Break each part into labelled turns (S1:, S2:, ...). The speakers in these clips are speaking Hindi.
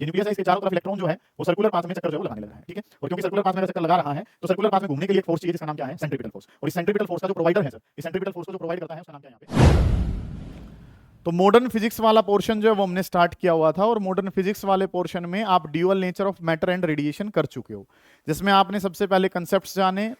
S1: ये न्यूक्लियस है, इसके चारों तरफ इलेक्ट्रॉन जो है वो सर्कुलर पाथ में चक्कर जो है वो लगाने लगा है, ठीक है। और क्योंकि सर्कुलर पाथ में चक्कर लगा रहा है तो सर्कुलर पाथ में घूमने के लिए एक फोर्स चाहिए जिसका नाम क्या है, सेंट्रीपिटल फोर्स। और इस सेंट्रीपिटल फोर्स का जो प्रोवाइडर है सर, इस सेंट्रीपिटल फोर्स को जो प्रोवाइड करता है उसका नाम क्या है यहाँ पे। तो मॉडर्न फिजिक्स वाला पोर्शन जो है वो हमने स्टार्ट किया हुआ था, और मॉडर्न फिजिक्स वाले पोर्शन में आप dual nature of matter and radiation कर चुके हो, जिसमें आपने सबसे पहले कंसेप्ट्स जाने,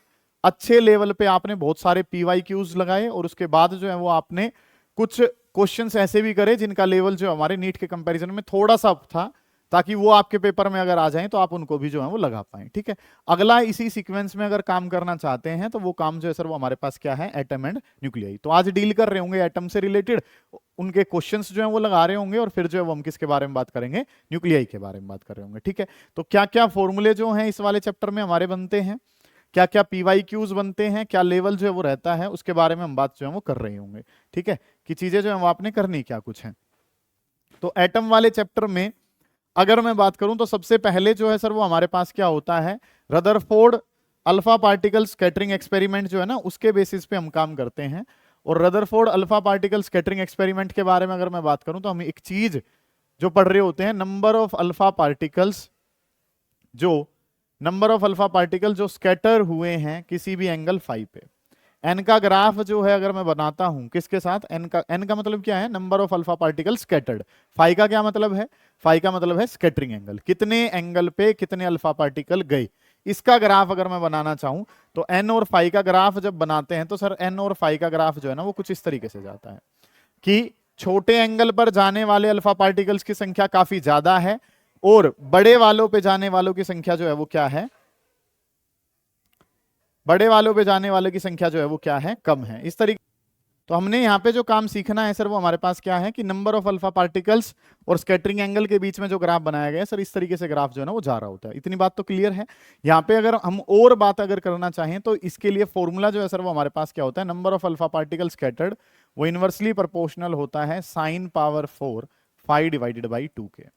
S1: अच्छे लेवल पे आपने बहुत सारे PYQs लगाए, और उसके बाद जो है वो आपने कुछ क्वेश्चंस ऐसे भी करे जिनका लेवल जो हमारे नीट के कंपैरिजन में थोड़ा सा था, ताकि वो आपके पेपर में अगर आ जाएं तो आप उनको भी जो है वो लगा पाएं, ठीक है। अगला इसी सीक्वेंस में अगर काम करना चाहते हैं तो वो काम जो है सर वो हमारे पास क्या है, एटम एंड न्यूक्लियाई। तो आज डील कर रहे होंगे एटम से रिलेटेड, उनके क्वेश्चंस जो है वो लगा रहे होंगे, और फिर जो है वो हम किसके बारे में बात करेंगे, न्यूक्लियाई के बारे में बात कर रहे होंगे, ठीक है। तो क्या क्या फॉर्मूले जो हैं इस वाले चैप्टर में हमारे बनते हैं, क्या क्या PYQs बनते हैं, क्या लेवल जो है वो रहता है, उसके बारे में हम बात जो है वो कर रहे होंगे, ठीक है, कि चीजें जो है वो आपने करनी क्या कुछ है। तो एटम वाले चैप्टर में अगर मैं बात करूं तो सबसे पहले जो है सर वो हमारे पास क्या होता है, Rutherford alpha particle scattering experiment जो है ना, उसके बेसिस पे हम काम करते हैं। और Rutherford alpha particle scattering experiment के बारे में अगर मैं बात करूं तो हम एक चीज जो पढ़ रहे होते हैं, नंबर ऑफ अल्फा पार्टिकल जो स्कैटर हुए हैं किसी भी एंगल फाई पे। एन का ग्राफ जो है अगर मैं बनाता हूं किसके साथ, एन का मतलब क्या है, number of alpha particle scattered. Phi का क्या मतलब है, फाई का मतलब है स्कैटरिंग एंगल, कितने एंगल पे कितने अल्फा पार्टिकल गए। इसका ग्राफ अगर मैं बनाना चाहूं तो एन और फाई का ग्राफ जब बनाते हैं तो सर एन और फाई का ग्राफ जो है ना वो कुछ इस तरीके से जाता है कि छोटे एंगल पर जाने वाले अल्फा पार्टिकल्स की संख्या काफी ज्यादा है, और बड़े वालों पे जाने वालों की संख्या जो है वो क्या है, बड़े वालों पे जाने वालों की संख्या जो है वो क्या है, कम है, इस तरीके। तो हमने यहाँ पे जो काम सीखना है सर वो हमारे पास क्या है कि नंबर ऑफ अल्फा पार्टिकल्स और स्कैटरिंग एंगल के बीच में जो ग्राफ बनाया गया है सर, इस तरीके से ग्राफ जो है ना वो जा रहा होता है। इतनी बात तो क्लियर है। यहाँ पे अगर हम और बात अगर करना चाहें तो इसके लिए फॉर्मूला जो है सर वो हमारे पास क्या होता है, number of alpha particle scattered वो इनवर्सली प्रोपोर्शनल होता है sin power 4 phi divided by 2 के।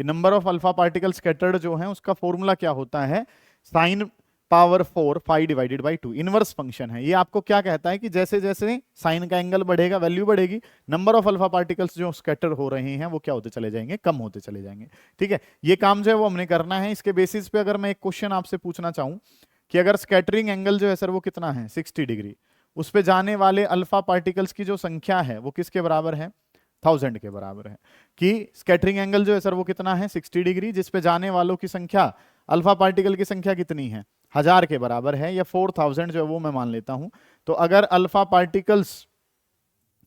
S1: कि number of alpha particle scattered जो है उसका फॉर्मूला क्या होता है, sin power 4 phi divided by 2, inverse function है। ये आपको क्या कहता है कि जैसे जैसे साइन का एंगल बढ़ेगा वैल्यू बढ़ेगी, नंबर ऑफ अल्फा पार्टिकल्स जो स्कैटर हो रहे हैं वो क्या होते चले जाएंगे, कम होते चले जाएंगे, ठीक है। ये काम जो है वो हमने करना है। इसके बेसिस पे अगर मैं एक क्वेश्चन आपसे पूछना चाहूं कि अगर स्कैटरिंग एंगल जो है सर वो कितना है 60 डिग्री, उस पे जाने वाले अल्फा पार्टिकल्स की जो संख्या है वो किसके बराबर है, 1000 के बराबर है। कि स्कैटरिंग एंगल जो है सर वो कितना है 60 डिग्री, जिस पे जाने वालों की संख्या अल्फा पार्टिकल की संख्या कितनी है, 1000 के बराबर है, या 4000 जो है वो मैं मान लेता हूं। तो अगर अल्फा पार्टिकल्स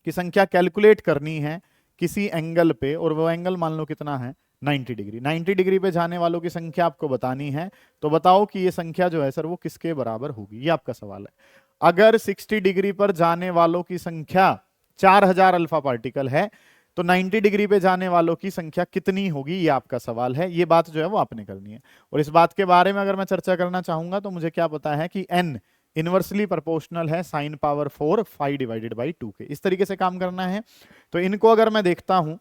S1: की संख्या कैलकुलेट करनी है किसी एंगल पे, और वो एंगल मान लो कितना है 90 डिग्री, 90 डिग्री पे जाने वालों की संख्या आपको बतानी है, तो बताओ कि ये संख्या जो है सर वो किसके बराबर होगी, ये आपका सवाल है। अगर 60 डिग्री पर जाने वालों की संख्या 4000 अल्फा पार्टिकल है तो 90 डिग्री पे जाने वालों की संख्या कितनी होगी, ये आपका सवाल है। ये बात जो है वो आपने करनी है। और इस बात के बारे में अगर मैं चर्चा करना चाहूंगा तो मुझे क्या पता है कि n इनवर्सली प्रोपोर्शनल है sin power 4 phi divided by 2 के। इस तरीके से काम करना है। तो इनको अगर मैं देखता हूं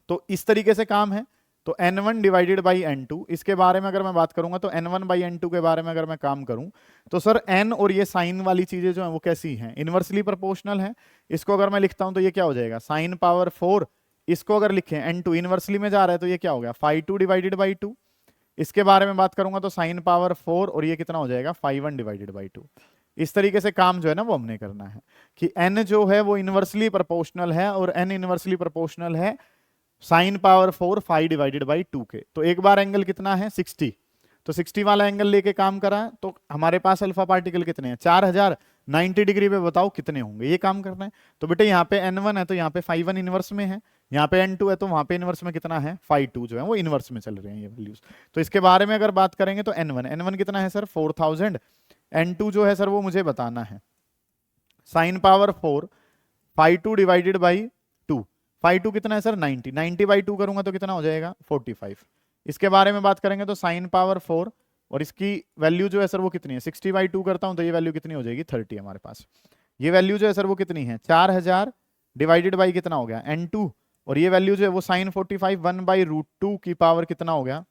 S1: तो इस तरीके से काम है। तो n1 डिवाइडेड बाई n2, इसके बारे में अगर मैं बात करूंगा तो n1 बाई n2 के बारे में अगर मैं काम करूं तो सर n और ये साइन वाली चीजें जो है वो कैसी हैं, इनवर्सली प्रोपोर्शनल है। इसको अगर मैं लिखता हूं तो ये क्या हो जाएगा sin पावर 4, इसको अगर लिखें n2 इनवर्सली में जा रहा है तो ये क्या हो गया फाई 2 डिवाइडेड बाई 2। इसके बारे में बात करूंगा तो sin पावर 4 और ये कितना हो जाएगा फाई 1 डिवाइडेड बाई 2। इस तरीके से काम जो है ना वो हमने करना है कि n जो है वो इनवर्सली प्रोपोर्शनल है, और n इनवर्सली प्रोपोर्शनल है sin power 4 phi divided by 2 के। तो एक बार एंगल कितना है 60, तो 60 वाला एंगल लेके काम करा तो हमारे पास अल्फा पार्टिकल कितने हैं 4000, 90 डिग्री पे बताओ कितने होंगे, ये काम करना है। तो बेटे यहाँ पे n1 है तो यहाँ पे फाई 1 इनवर्स में है, यहाँ पे n2 है तो वहां पे इनवर्स में कितना है फाई 2 जो है वो इनवर्स में चल रहे हैं ये वैल्यूज। तो इसके बारे में अगर बात करेंगे तो n1 कितना है सर 4000, n2 जो है सर वो मुझे बताना है sin power 4 phi 2 divided by 2। Phi 2 कितना है सर 90, 90 बाई 2 करूंगा तो कितना हो जाएगा 45। इसके बारे में बात करेंगे तो sin पावर 4 और इसकी वैल्यू जो है सर वो कितनी है 60 बाई 2 करता हूं तो ये वैल्यू कितनी हो जाएगी 30 हमारे पास। ये वैल्यू जो है सर वो कितनी है 4000 डिवाइडेड बाई कितना हो गया n2, और ये वैल्यू जो है वो sin 45 1 बाई रूट 2 की पावर कितना हो गया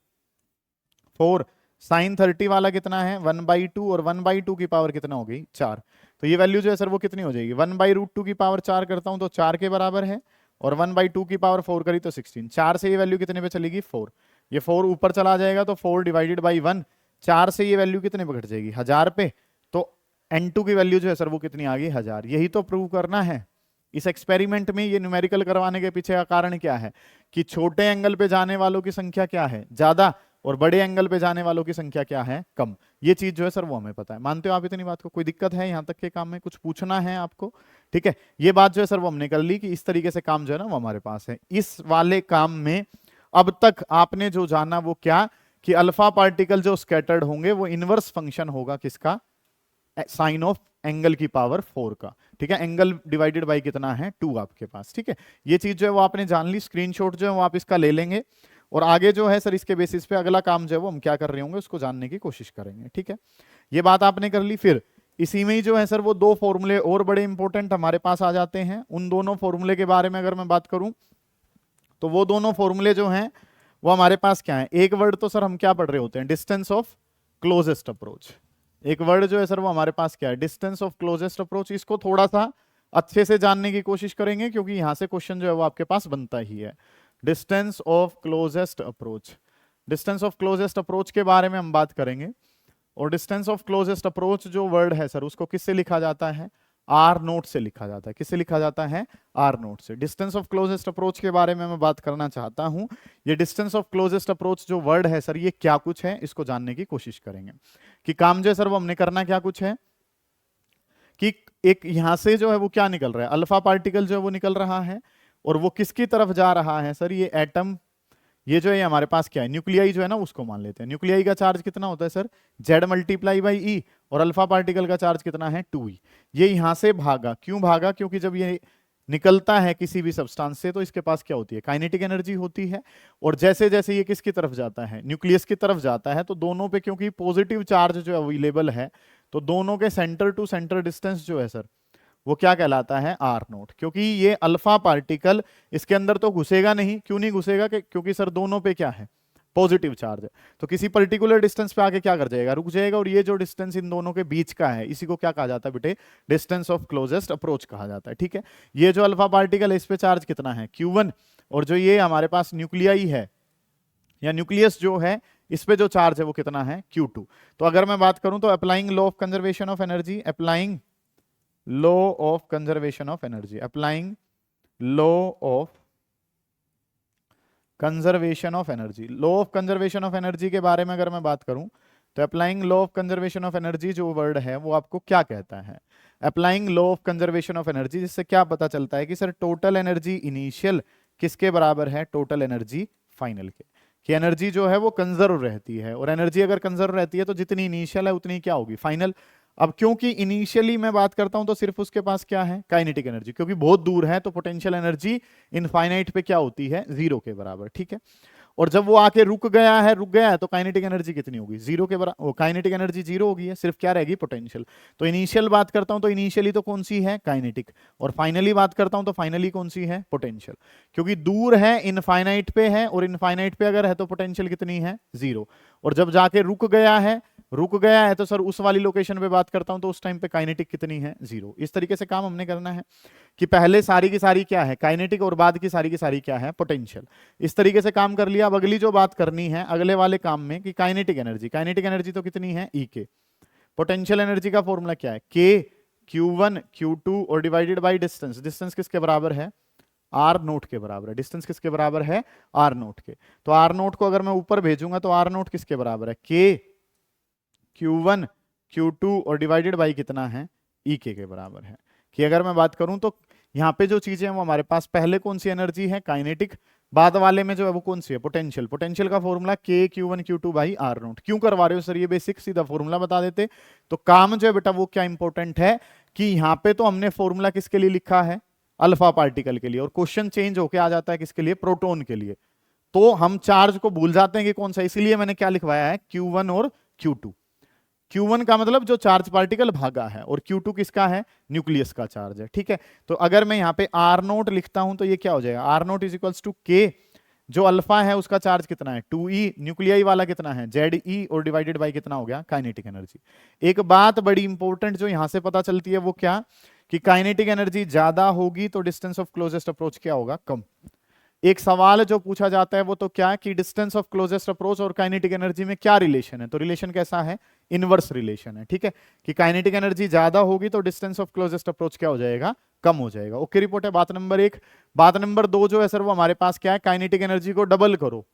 S1: 4। sin 30 वाला कितना है 1 बाई 2, और 1 बाई 2 की पावर कितना हो गई 4। तो ये वैल्यू जो है सर वो कितनी हो जाएगी 1 बाई रूट 2 की पावर 4 करता हूं तो 4 के बराबर है, और 1 बाई 2 की पावर 4 करी तो 16, 4 से ये वैल्यू कितने पे चलेगी 4। ये 4 ऊपर चला जाएगा तो 4 डिवाइडेड बाई 1, 4 से ये वैल्यू कितने पे घट जाएगी, 1000 पे। तो N2 की वैल्यू जो है सर वो कितनी आ गई, 1000। यही तो प्रूव करना है इस एक्सपेरिमेंट में। ये न्यूमेरिकल करवाने के पीछे का कारण क्या है कि छोटे एंगल पे जाने वालों की संख्या क्या है, ज्यादा, और बड़े एंगल पे जाने वालों की संख्या क्या है, कम। ये चीज जो है सर वो हमें पता है। मानते हो आप इतनी बात को? कोई दिक्कत है यहाँ तक के काम में? कुछ पूछना है आपको? ठीक है, ये बात जो है सर वो हमने कर ली कि इस तरीके से काम जो है ना वो हमारे पास है। इस वाले काम में अब तक आपने जो जाना वो क्या, कि अल्फा पार्टिकल जो स्कैटर्ड होंगे वो इनवर्स फंक्शन होगा किसका, साइन ऑफ एंगल की पावर 4 का। ठीक है, एंगल डिवाइडेड बाई कितना है, 2 आपके पास। ठीक है, ये चीज जो है वो आपने जान ली। स्क्रीनशॉट जो है वो आप इसका ले लेंगे और आगे जो है सर इसके बेसिस पे अगला काम जो है वो हम क्या कर रहे होंगे उसको जानने की कोशिश करेंगे। ठीक है, ये बात आपने कर ली। फिर इसी में ही जो है सर वो 2 फॉर्मूले और बड़े इंपॉर्टेंट हमारे पास आ जाते हैं। उन दोनों फॉर्मूले के बारे में अगर मैं बात करूं तो वो दोनों फॉर्मूले जो हैं वो हमारे पास क्या है। एक वर्ड तो सर हम क्या पढ़ रहे होते हैं, डिस्टेंस ऑफ क्लोजेस्ट अप्रोच। एक वर्ड जो है सर वो हमारे पास क्या है, डिस्टेंस ऑफ क्लोजेस्ट अप्रोच। इसको थोड़ा सा अच्छे से जानने की कोशिश करेंगे क्योंकि यहां से क्वेश्चन जो है वो आपके पास बनता ही है। Distance of closest approach, distance of closest approach के बारे में हम बात करेंगे। और डिस्टेंस ऑफ क्लोजेस्ट अप्रोच जो वर्ड है सर उसको किससे लिखा जाता है, आर नोट से लिखा जाता है। किससे लिखा जाता है, आर नोट से। डिस्टेंस ऑफ क्लोजेस्ट अप्रोच के बारे में मैं बात करना चाहता हूं। ये डिस्टेंस ऑफ क्लोजेस्ट अप्रोच जो वर्ड है सर ये क्या कुछ है, इसको जानने की कोशिश करेंगे। कि काम जो है सर वो हमने करना क्या कुछ है, कि एक यहां से जो है वो क्या निकल रहा है, अल्फा पार्टिकल जो है वो निकल रहा है और वो किसकी तरफ जा रहा है सर, ये एटम। ये जो है हमारे पास क्या है, न्यूक्लियाई जो है ना उसको मान लेते हैं। न्यूक्लियाई का चार्ज कितना होता है sir, Z multiply by E, और अल्फा पार्टिकल का चार्ज कितना है, 2e। ये यहां से भागा, क्यों भागा, क्योंकि जब ये निकलता है किसी भी सब्सटेंस से तो इसके पास क्या होती है, काइनेटिक एनर्जी होती है। और जैसे जैसे ये किसकी तरफ जाता है, न्यूक्लियस की तरफ जाता है, तो दोनों पे क्योंकि पॉजिटिव चार्ज जो अवेलेबल है तो दोनों के सेंटर टू सेंटर डिस्टेंस जो है सर वो क्या कहलाता है, आर नोट। क्योंकि ये अल्फा पार्टिकल इसके अंदर तो घुसेगा नहीं। क्यों नहीं घुसेगा, क्योंकि सर दोनों पे क्या है, पॉजिटिव चार्ज है। तो किसी पर्टिकुलर डिस्टेंस पे आके क्या कर जाएगा, रुक जाएगा। और ये जो डिस्टेंस इन दोनों के बीच का है इसी को क्या कहा जाता है बेटे, डिस्टेंस ऑफ क्लोजेस्ट अप्रोच कहा जाता है। ठीक है, ये जो अल्फा पार्टिकल है इस पे चार्ज कितना है, Q1। और जो ये हमारे पास न्यूक्लियाई है या न्यूक्लियस जो है इस पे जो चार्ज है वो कितना है, Q2। तो अगर मैं बात करूं तो applying law of conservation of energy, applying law of conservation of energy, applying law of conservation of energy. Law of conservation of energy के बारे में अगर मैं बात करूं तो applying law of conservation of energy जो वर्ड है वो आपको क्या कहता है, applying law of conservation of energy, जिससे क्या पता चलता है कि सर टोटल एनर्जी इनिशियल किसके बराबर है, टोटल एनर्जी फाइनल के। कि एनर्जी जो है वो कंजर्व रहती है, और एनर्जी अगर कंजर्व रहती है तो जितनी इनिशियल है उतनी क्या होगी, फाइनल। अब क्योंकि इनिशियली मैं बात करता हूं तो सिर्फ उसके पास क्या है, काइनेटिक एनर्जी। क्योंकि बहुत दूर है तो पोटेंशियल एनर्जी इनफाइनाइट पे क्या होती है, 0 के बराबर। ठीक है, और जब वो आके रुक गया है तो काइनेटिक एनर्जी कितनी होगी, 0 के बराबर। काइनेटिक एनर्जी 0 होगी है, सिर्फ क्या रहेगी, पोटेंशियल। तो इनिशियल बात करता हूं तो इनिशियली तो कौन सी है, काइनेटिक। और फाइनली बात करता हूं तो फाइनली कौन सी है, पोटेंशियल। क्योंकि दूर है, इनफाइनाइट पे है, और इनफाइनाइट पे अगर है तो पोटेंशियल कितनी है, 0। और जब जाके रुक गया है तो सर उस वाली लोकेशन पे बात करता हूं तो उस टाइम पे काइनेटिक कितनी है, 0। इस तरीके से काम हमने करना है कि पहले सारी की सारी क्या है, काइनेटिक, और बाद की सारी क्या है, पोटेंशियल। इस तरीके से काम कर लिया। अब अगली जो बात करनी है अगले वाले काम में कि काइनेटिक एनर्जी तो कितनी है, E के। पोटेंशियल एनर्जी का फॉर्मूला क्या है, K Q1 Q2 और डिवाइडेड बाई डिस्टेंस। डिस्टेंस किसके बराबर है, आर नोट के बराबर है। डिस्टेंस किसके बराबर है, आर नोट के। तो आर नोट को अगर मैं ऊपर भेजूंगा तो आर नोट किसके बराबर है, K Q1 Q2 और डिवाइडेड बाई कितना है, E के बराबर है। कि अगर मैं बात करूं तो यहाँ पे जो चीजें हैं वो हमारे पास पहले कौन सी एनर्जी है, काइनेटिक। बाद वाले में जो है वो कौन सी है, पोटेंशियल। पोटेंशियल का formula K Q1 Q2 by r naught. क्यों करवा रहे हो सर, ये बेसिक सीधा फॉर्मूला बता देते तो काम जो है बेटा वो क्या इंपॉर्टेंट है कि यहाँ पे तो हमने फॉर्मूला किसके लिए लिखा है, अल्फा पार्टिकल के लिए, और क्वेश्चन चेंज होके आ जाता है किसके लिए, प्रोटॉन के लिए। तो हम चार्ज को भूल जाते हैं कि कौन सा, इसीलिए मैंने क्या लिखवाया है, Q1 और Q2। Q1 का मतलब जो चार्ज पार्टिकल भागा है, और Q2 किसका है, न्यूक्लियस का चार्ज है। ठीक है, तो अगर मैं यहाँ पे आर नोट लिखता हूं तो ये क्या हो जाएगा, r naught is equals to K, जो अल्फा है उसका चार्ज कितना है, 2e, न्यूक्लियाई वाला कितना है, ZE, और डिवाइडेड बाई कितना हो गया, काइनेटिक एनर्जी। एक बात बड़ी इंपॉर्टेंट जो यहां से पता चलती है वो क्या, कि काइनेटिक एनर्जी ज्यादा होगी तो डिस्टेंस ऑफ क्लोजेस्ट अप्रोच क्या होगा, कम। एक सवाल जो पूछा जाता है वो तो क्या है कि डिस्टेंस ऑफ क्लोजेस्ट अप्रोच और काइनेटिक एनर्जी में क्या रिलेशन है, तो रिलेशन कैसा है, इनवर्स रिलेशन है, ठीक है, कि काइनेटिक एनर्जी ज्यादा होगी तो डिस्टेंस ऑफ क्लोजेस्ट अप्रोच क्या हो जाएगा, कम हो जाएगा। ओके रिपोर्ट है बात नंबर 1। बात नंबर 2 जो है सर वो हमारे पास क्या है, काइनेटिक एनर्जी को डबल करो,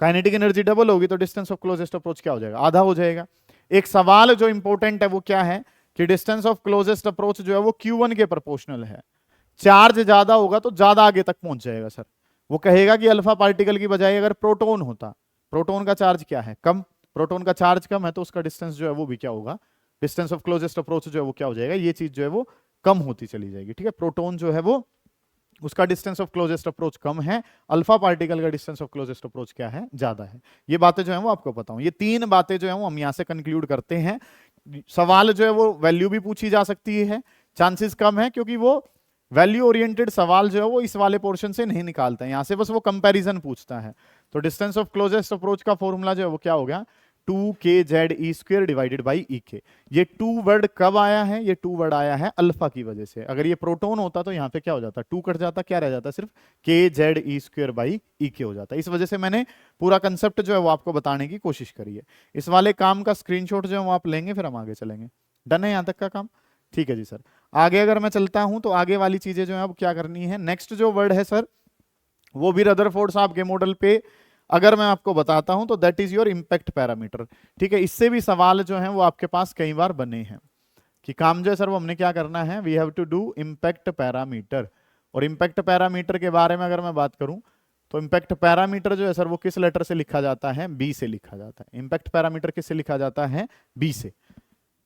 S1: काइनेटिक एनर्जी डबल होगी तो डिस्टेंस ऑफ क्लोजेस्ट अप्रोच क्या हो जाएगा, आधा हो जाएगा। एक सवाल जो इंपॉर्टेंट है वो क्या है कि डिस्टेंस ऑफ क्लोजेस्ट अप्रोच जो है वो Q1 के प्रोपोर्शनल है, चार्ज ज्यादा होगा तो ज्यादा आगे तक पहुंच जाएगा सर। वो कहेगा कि अल्फा पार्टिकल की बजाय अगर प्रोटॉन होता, प्रोटॉन का चार्ज क्या है, कम, प्रोटॉन का चार्ज कम है तो उसका डिस्टेंस जो है वो भी क्या होगा, डिस्टेंस ऑफ क्लोजेस्ट अप्रोच जो है वो क्या हो जाएगा, ये चीज जो है वो कम होती चली जाएगी, ठीक है। प्रोटॉन जो है वो उसका डिस्टेंस ऑफ क्लोजेस्ट अप्रोच कम है, अल्फा पार्टिकल का डिस्टेंस ऑफ क्लोजेस्ट अप्रोच क्या है, ज्यादा है। ये बातें जो है वो आपको पता हो, ये 3 बातें जो है वो हम यहां से कंक्लूड करते हैं। सवाल जो है वो वैल्यू भी पूछी जा सकती है, चांसेस कम है क्योंकि वो वैल्यू ओरिएंटेड सवाल जो है वो इस वाले पोर्शन से नहीं निकालता है, यहां से बस वो कंपैरिजन पूछता है। तो डिस्टेंस ऑफ क्लोजेस्ट अप्रोच का फॉर्मूला जो है वो क्या हो गया, 2kze² डिवाइडेड बाई ek। ये 2 वर्ड कब आया है, ये 2 वर्ड आया है अल्फा की वजह से। अगर ये प्रोटॉन होता तो यहाँ पे क्या हो जाता, 2 कट जाता, क्या रह जाता, सिर्फ kze² बाई ek हो जाता। इस वजह से मैंने पूरा कंसेप्ट जो है वो आपको बताने की कोशिश करी है। इस वाले काम का स्क्रीनशॉट जो है वो आप लेंगे, फिर हम आगे चलेंगे। डन है यहाँ तक का काम, ठीक है जी सर। आगे अगर मैं चलता हूं तो आगे वाली चीजें जो है अब क्या करनी है, नेक्स्ट जो वर्ड है सर वो भी रदरफोर्ड साहब के मॉडल पे अगर मैं आपको बताता हूं तो that is your impact parameter, ठीक है। इससे भी सवाल जो है वो आपके पास कई बार बने हैं कि काम जो है सर वो हमने क्या करना है, we have to do impact parameter. और इंपैक्ट पैरामीटर के बारे में अगर मैं बात करूं तो इंपैक्ट पैरामीटर जो है सर वो किस लेटर से लिखा जाता है, बी से लिखा जाता है। इंपैक्ट पैरामीटर किससे लिखा जाता है, बी से।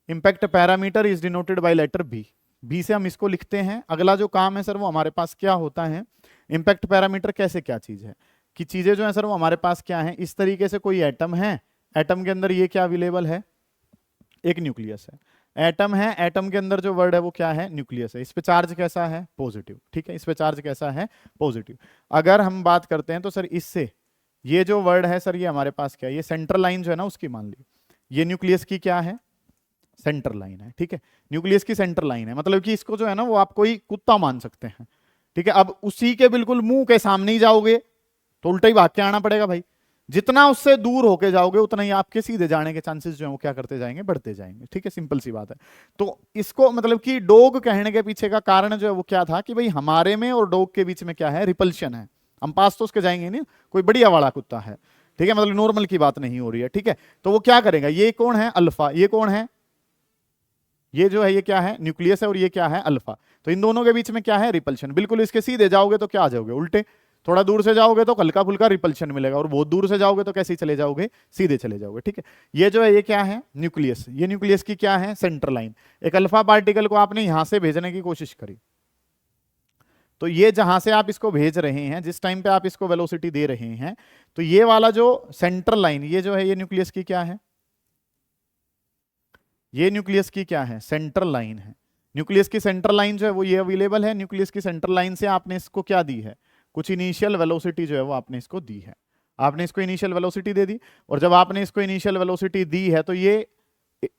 S1: Impact parameter is denoted by letter b, b से हम इसको लिखते हैं। अगला जो काम है सर वो हमारे पास क्या होता है, इंपैक्ट पैरामीटर कैसे क्या चीज है कि चीजें जो है सर वो हमारे पास क्या है, इस तरीके से कोई एटम है, एटम के अंदर ये क्या अवेलेबल है, एक न्यूक्लियस है, एटम है, एटम के अंदर जो वर्ड है वो क्या है, न्यूक्लियस है। इस पे चार्ज कैसा है, पॉजिटिव, ठीक है, इस पे चार्ज कैसा है, पॉजिटिव। अगर हम बात करते हैं तो सर इससे ये जो वर्ड है सर ये हमारे पास क्या है, ये सेंट्रल लाइन जो है ना उसकी मान ली, ये न्यूक्लियस की क्या है, सेंटर लाइन है, ठीक है, न्यूक्लियस की सेंटर लाइन है। मतलब कि इसको जो है ना वो आप कोई कुत्ता मान सकते हैं, ठीक है। अब उसी के बिल्कुल मुंह के सामने ही जाओगे तो उल्टा ही भाग के आना पड़ेगा भाई, जितना उससे दूर होके जाओगे उतना ही आपके सीधे जाने के चांसेस जो है वो क्या करते जाएंगे, बढ़ते जाएंगे, ठीक है, सिंपल सी बात है। तो इसको मतलब कि डॉग कहने के पीछे का कारण जो है वो क्या था कि भाई हमारे में और डॉग के बीच में क्या है, रिपल्शन है, हम पास तो उसके जाएंगे नहीं, कोई बढ़िया वाला कुत्ता है, ठीक है, मतलब नॉर्मल की बात नहीं हो रही है, ठीक है। तो वो क्या करेगा, ये कौन है, अल्फा, ये कौन है, ये जो है ये क्या है, न्यूक्लियस है, और ये क्या है, अल्फा। तो इन दोनों के बीच में क्या है, रिपल्शन। बिल्कुल इसके सीधे जाओगे तो क्या आ जाओगे, उल्टे। थोड़ा दूर से जाओगे तो हल्का फुल्का रिपल्शन मिलेगा, और बहुत दूर से जाओगे तो कैसे चले जाओगे, सीधे चले जाओगे, ठीक है। ये जो है ये क्या है, न्यूक्लियस, ये न्यूक्लियस की क्या है, सेंटर लाइन। एक अल्फा पार्टिकल को आपने यहां से भेजने की कोशिश करी, तो ये जहां से आप इसको भेज रहे हैं, जिस टाइम पे आप इसको वेलोसिटी दे रहे हैं, तो ये वाला जो सेंटर लाइन ये जो है ये न्यूक्लियस की क्या है, ये न्यूक्लियस की क्या है, सेंट्रल लाइन है। न्यूक्लियस की सेंट्रल लाइन जो है वो ये अवेलेबल है। न्यूक्लियस की सेंट्रल लाइन से आपने इसको क्या दी है, कुछ इनिशियल वेलोसिटी जो है वो आपने इसको दी है, आपने इसको इनिशियल वेलोसिटी दे दी। और जब आपने इसको इनिशियल वेलोसिटी दी है तो ये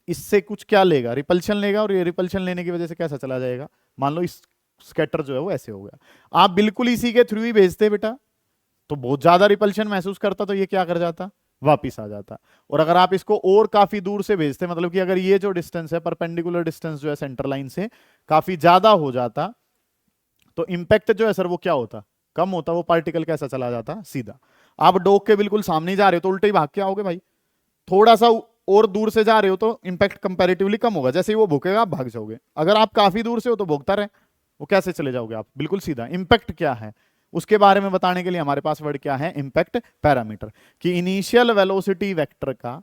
S1: इससे कुछ क्या लेगा, रिपल्शन लेगा, और ये रिपल्शन लेने की वजह से कैसा चला जाएगा, मान लो इस स्कैटर जो है वो ऐसे हो गया। आप बिल्कुल इसी के थ्रू ही भेजते बेटा तो बहुत ज्यादा रिपल्शन महसूस करता, तो ये क्या कर जाता, वापिस आ जाता। और अगर आप इसको और काफी दूर से भेजते, मतलब कि अगर ये जो डिस्टेंस है, परपेंडिकुलर डिस्टेंस जो है सेंटर लाइन से काफी ज्यादा हो जाता, तो इंपैक्ट जो है सर वो क्या होता, कम होता, वो पार्टिकल कैसा चला जाता, सीधा। आप डॉग के बिल्कुल सामने जा रहे हो तो उल्टे ही भाग के आओगे भाई, थोड़ा सा और दूर से जा रहे हो तो इंपैक्ट कंपैरेटिवली कम होगा, जैसे ही वो भूकेगा आप भाग जाओगे। अगर आप काफी दूर से हो तो भोगता रहे, वो कैसे चले जाओगे आप, बिल्कुल सीधा। इंपैक्ट क्या है उसके बारे में बताने के लिए हमारे पास वर्ड क्या है, इंपैक्ट पैरामीटर, कि इनिशियल वेलोसिटी वेक्टर का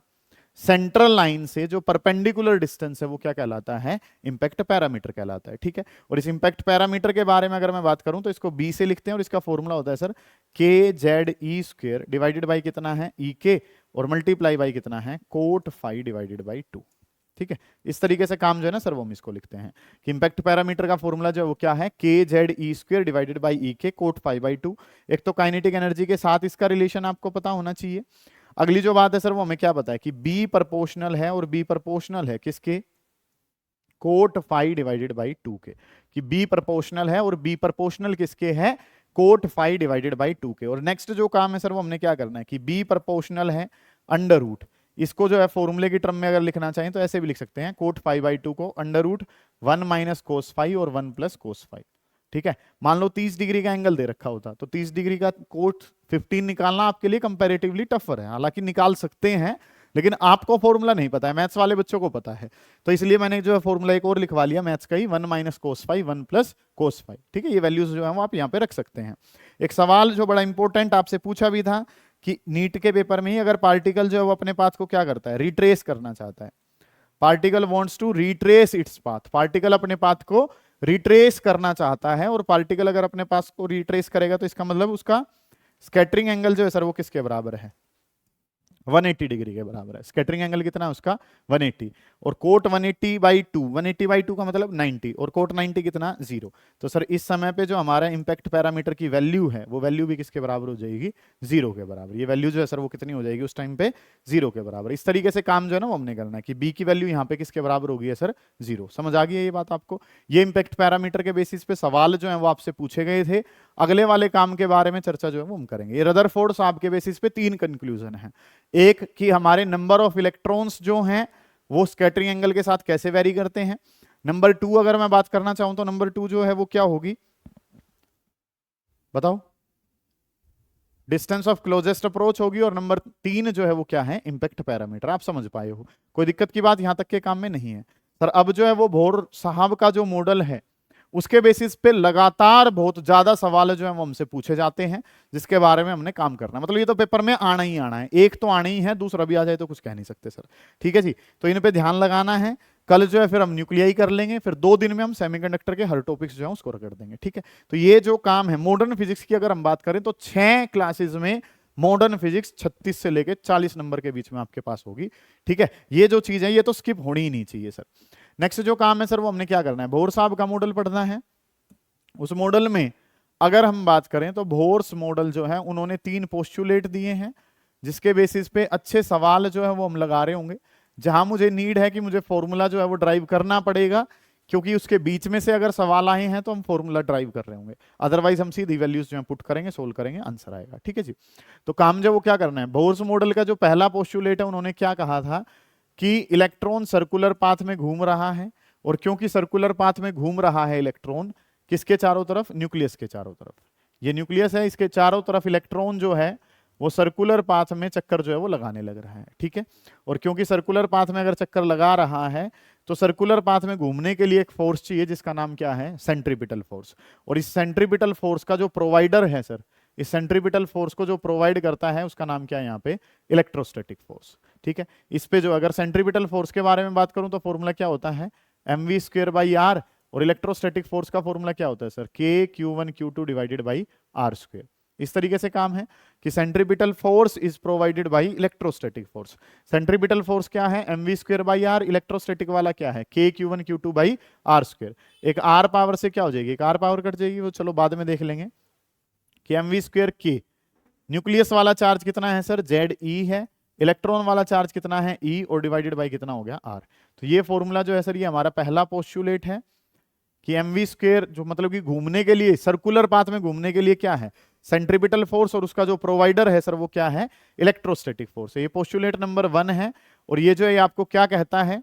S1: सेंट्रल लाइन से जो परपेंडिकुलर डिस्टेंस है वो क्या कहलाता है, इंपैक्ट पैरामीटर कहलाता है, ठीक है। और इस इंपैक्ट पैरामीटर के बारे में अगर मैं बात करूं तो इसको बी से लिखते हैं, और इसका फॉर्मूला होता है सर kze² डिवाइडेड बाई कितना है, ek, और मल्टीप्लाई बाई कितना है, cot phi डिवाइडेड बाई 2, ठीक है। इस तरीके से काम जो है ना सर वो हम इसको लिखते हैं कि इंपैक्ट पैरामीटर का फॉर्मूला जो है वो क्या है, kze² divided by ek cot phi by 2। एक तो काइनेटिक एनर्जी के साथ इसका रिलेशन आपको पता होना चाहिए। अगली जो बात है सर वो हमें क्या पता है कि B प्रोपोर्शनल है, और B प्रोपोर्शनल है किसके, cot phi डिवाइडेड बाई 2 के, कि B प्रोपोर्शनल है और B प्रोपोर्शनल किसके है, coat phi divided by 2k। और नेक्स्ट जो काम है सर वो हमने क्या करना है कि b प्रोपोर्शनल है अंडर रूट, इसको जो है फॉर्मूले की टर्म में अगर लिखना चाहें तो ऐसे भी लिख सकते हैं, कोट फाई बाई 2 को under root 1 minus cos phi और 1 प्लस कोस फाई। ठीक है, मान लो 30 डिग्री का एंगल दे रखा होता तो 30 डिग्री का कोट 15 निकालना आपके लिए कंपैरेटिवली टफर है, हालांकि निकाल सकते हैं लेकिन आपको फॉर्मूला नहीं पता है, मैथ्स वाले बच्चों को पता है, तो इसलिए मैंने जो है फॉर्मूला एक और लिखवा लिया मैथ्स का ही, 1 minus cos phi 1 plus cos phi. ठीक है, ये वैल्यूज जो है वो आप यहाँ पे रख सकते हैं। एक सवाल जो बड़ा इंपॉर्टेंट आपसे पूछा भी था कि नीट के पेपर में ही अगर पार्टिकल जो है वो अपने पाथ को क्या करता है, रिट्रेस करना चाहता है, particle wants to retrace its path, particle अपने पाथ को रिट्रेस करना चाहता है, और पार्टिकल अगर अपने पाथ को रिट्रेस करेगा तो इसका मतलब उसका स्कैटरिंग एंगल जो है सर वो किसके बराबर है, 180 डिग्री के बराबर है। स्कैटरिंग एंगल कितना है उसका 180, और कोट 180 बाई 2, 180 बाई 2 का मतलब 90, और कोट 90 कितना 0। तो सर इस समय पे जो हमारा इंपैक्ट पैरामीटर की वैल्यू है वो वैल्यू भी किसके बराबर हो जाएगी, 0 के बराबर। ये वैल्यू जो है सर वो कितनी हो जाएगी उस टाइम पे 0 के बराबर। इस तरीके से काम जो है ना वो हमने करना है कि बी की वैल्यू यहाँ पे किसके बराबर होगी है सर 0। समझ आ गई है ये बात आपको। ये इंपैक्ट पैरामीटर के बेसिस पे सवाल जो है वो आपसे पूछे गए थे। अगले वाले काम के बारे में चर्चा जो है वो हम करेंगे। ये रदरफोर्ड साहब के बेसिस पे 3 कंक्लूजन है। एक कि हमारे नंबर ऑफ इलेक्ट्रॉन्स जो हैं वो स्कैटरिंग एंगल के साथ कैसे वेरी करते हैं। नंबर 2 अगर मैं बात करना चाहूं तो नंबर 2 जो है वो क्या होगी बताओ, डिस्टेंस ऑफ क्लोजेस्ट अप्रोच होगी, और नंबर 3 जो है वो क्या है, इंपैक्ट पैरामीटर। आप समझ पाए हो, कोई दिक्कत की बात यहां तक के काम में नहीं है सर। अब जो है वो भोर साहब का जो मॉडल है उसके बेसिस पे लगातार बहुत ज्यादा सवाल जो है वो हमसे पूछे जाते हैं, जिसके बारे में हमने काम करना है। मतलब ये तो पेपर में आना ही आना है, एक तो आना ही है, दूसरा भी आ जाए तो कुछ कह नहीं सकते सर। ठीक है जी, तो इन पे ध्यान लगाना है। कल जो है फिर हम न्यूक्लियाई कर लेंगे, फिर 2 दिन में हम सेमीकंडक्टर के हर टॉपिक्स जो है उसको कर देंगे। ठीक है, तो ये जो काम है मॉडर्न फिजिक्स की अगर हम बात करें तो 6 क्लासेस में मॉडर्न फिजिक्स 36 से लेके 40 नंबर के बीच में आपके पास होगी। ठीक है, ये जो चीज है ये तो स्किप होनी ही नहीं चाहिए सर। नेक्स्ट जो काम है सर वो हमने क्या करना है, भोर साहब का मॉडल पढ़ना है। उस मॉडल में अगर हम बात करें तो भोर्स मॉडल जो है उन्होंने 3 पोस्टुलेट दिए हैं, जिसके बेसिस पे अच्छे सवाल जो है वो हम लगा रहे होंगे। जहां मुझे नीड है कि मुझे फॉर्मूला जो है वो ड्राइव करना पड़ेगा, क्योंकि उसके बीच में से अगर सवाल आए हैं तो हम फॉर्मूला ड्राइव कर रहे होंगे, अदरवाइज हम सीधी वैल्यूज जो है पुट करेंगे, सोल्व करेंगे, आंसर आएगा। ठीक है जी, तो काम जो वो क्या करना है, भोर्स मॉडल का जो पहला पोस्टुलेट है उन्होंने क्या कहा था कि इलेक्ट्रॉन सर्कुलर पाथ में घूम रहा है, और क्योंकि सर्कुलर पाथ में घूम रहा है इलेक्ट्रॉन किसके चारों तरफ, न्यूक्लियस के चारों तरफ। ये न्यूक्लियस है, इसके चारों तरफ इलेक्ट्रॉन जो है वो सर्कुलर पाथ में चक्कर जो है वो लगाने लग रहा है। ठीक है, और क्योंकि सर्कुलर पाथ में अगर चक्कर लगा रहा है तो सर्कुलर पाथ में घूमने के लिए एक फोर्स चाहिए जिसका नाम क्या है, सेंट्रीपिटल फोर्स। और इस सेंट्रीपिटल फोर्स का जो प्रोवाइडर है सर, इस सेंट्रीपिटल फोर्स को जो प्रोवाइड करता है उसका नाम क्या है यहाँ पे, इलेक्ट्रोस्टैटिक फोर्स। ठीक है, इस पे जो अगर सेंट्रीपिटल फोर्स के बारे में बात करूं तो फॉर्मूला क्या होता है, mv²/r, और इलेक्ट्रोस्टैटिक फोर्स का फॉर्मूला क्या होता है sir, k(q1q2) divided by r²। इस तरीके से काम है कि centripetal force is provided by electrostatic force. Centripetal force क्या है, mv²/r, इलेक्ट्रोस्टैटिक वाला क्या है, k(q1q2) बाई r²। एक r पावर से क्या हो जाएगी, एक r पावर कट जाएगी, वो चलो बाद में देख लेंगे कि mv² k। न्यूक्लियस वाला चार्ज कितना है सर, Ze है, इलेक्ट्रॉन वाला चार्ज कितना है, E, और डिवाइडेड बाई कितना हो गया, R। तो ये फॉर्मूला जो है सर ये हमारा पहला पोस्टुलेट है कि mv² जो मतलब कि घूमने के लिए, सर्कुलर पाथ में घूमने के लिए क्या है, सेंट्रीपिटल फोर्स, और उसका जो प्रोवाइडर है सर वो क्या है, इलेक्ट्रोस्टैटिक फोर्स। ये पोस्टुलेट नंबर 1 है, और ये जो है आपको क्या कहता है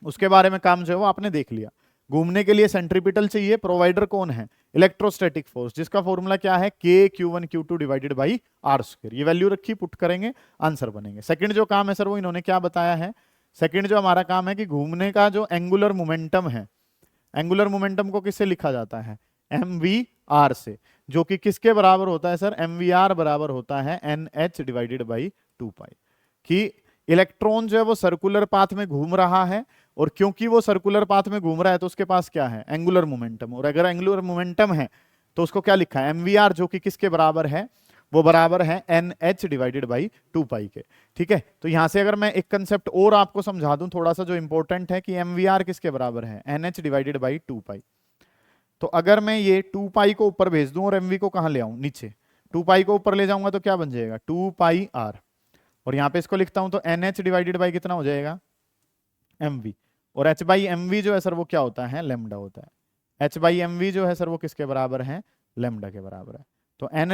S1: उसके बारे में काम जो है वो आपने देख लिया। घूमने के लिए सेंट्रीपिटल चाहिए, प्रोवाइडर कौन है, इलेक्ट्रोस्टैटिक फोर्स, जिसका फॉर्मूला क्या है, k(q1q2) डिवाइडेड बाई r²। ये वैल्यू रखी, पुट करेंगे, आंसर बनेंगे। सेकंड जो काम है सर वो इन्होंने क्या बताया है, सेकंड जो हमारा काम है कि घूमने का जो एंगुलर मोमेंटम है, एंगुलर मोमेंटम को किससे लिखा जाता है, mvr से, जो कि किसके बराबर होता है सर, mvr बराबर होता है nh डिवाइडेड बाई 2π। कि इलेक्ट्रॉन जो है वो सर्कुलर पाथ में घूम रहा है, और क्योंकि वो सर्कुलर पाथ में घूम रहा है तो उसके पास क्या है, एंगुलर मोमेंटम, और अगर एंगुलर मोमेंटम है तो उसको क्या लिखा है, mvr, जो कि किसके बराबर है, वो बराबर है nh डिवाइडेड बाई 2π के। ठीक है, तो यहां से अगर मैं एक कंसेप्ट और आपको समझा दूं थोड़ा सा जो इंपॉर्टेंट है कि mvr किसके बराबर है, nh डिवाइडेड बाई 2π। तो अगर मैं ये 2π को ऊपर भेज दूं और mv को कहां ले आऊं, नीचे, 2π को ऊपर ले जाऊंगा तो क्या बन जाएगा, 2πr, और यहां पे इसको लिखता हूं तो nh डिवाइडेड बाई कितना हो जाएगा, mv, और h बाई mv जो है सर वो क्या होता है, लैम्डा होता है। h बाई mv जो है सर वो किसके बराबर है, लेमडा के बराबर है। तो एन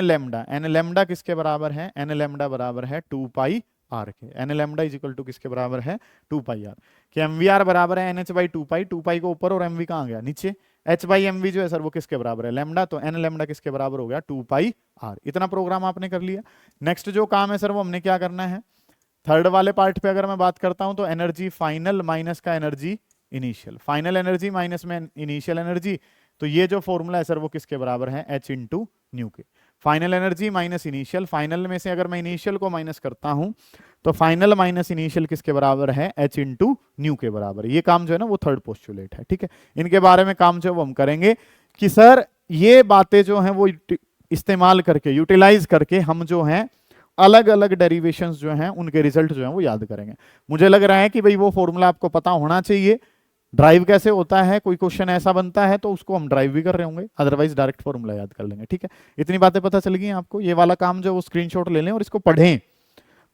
S1: लेमडा किसके बराबर है? एन लेमडा बराबर है 2 पाई आर के। N lambda is equal to किसके बराबर है? 2 पाई आर। कि एम वी आर बराबर है n h by 2 pi, 2 pi को ऊपर और एम वी कहाँ गया? नीचे। एच बाई एम वी जो है सर वो किसके बराबर है? लेमडा। तो एन लेमडा किसके बराबर हो गया? 2 पाई आर। इतना प्रोग्राम आपने कर लिया। नेक्स्ट जो काम है सर वो हमने क्या करना है? थर्ड वाले पार्ट पे अगर मैं बात करता हूं तो एनर्जी फाइनल माइनस का energy initial, final energy minus में इनिशियल एनर्जी। तो ये जो फॉर्मूला है सर वो किसके बराबर है? एच इंटू न्यू के। Final energy minus initial, final में से अगर मैं इनिशियल को माइनस करता हूं तो फाइनल माइनस इनिशियल किसके बराबर है? एच इंटू न्यू के बराबर। ये काम जो है ना वो थर्ड पोस्टुलेट है, ठीक है। इनके बारे में काम जो है वो हम करेंगे कि सर ये बातें जो हैं वो इस्तेमाल करके, यूटिलाइज करके हम जो हैं अलग अलग डेरिवेशंस जो हैं उनके रिजल्ट जो हैं वो याद करेंगे। मुझे लग रहा है कि भाई वो फॉर्मूला आपको पता होना चाहिए। ड्राइव कैसे होता है, कोई क्वेश्चन ऐसा बनता है तो उसको हम ड्राइव भी कर रहे होंगे, अदरवाइज डायरेक्ट फॉर्मूला याद कर लेंगे, ठीक है। इतनी बातें पता चल गई आपको। ये वाला काम जो है वो स्क्रीनशॉट ले लें और इसको पढ़ें,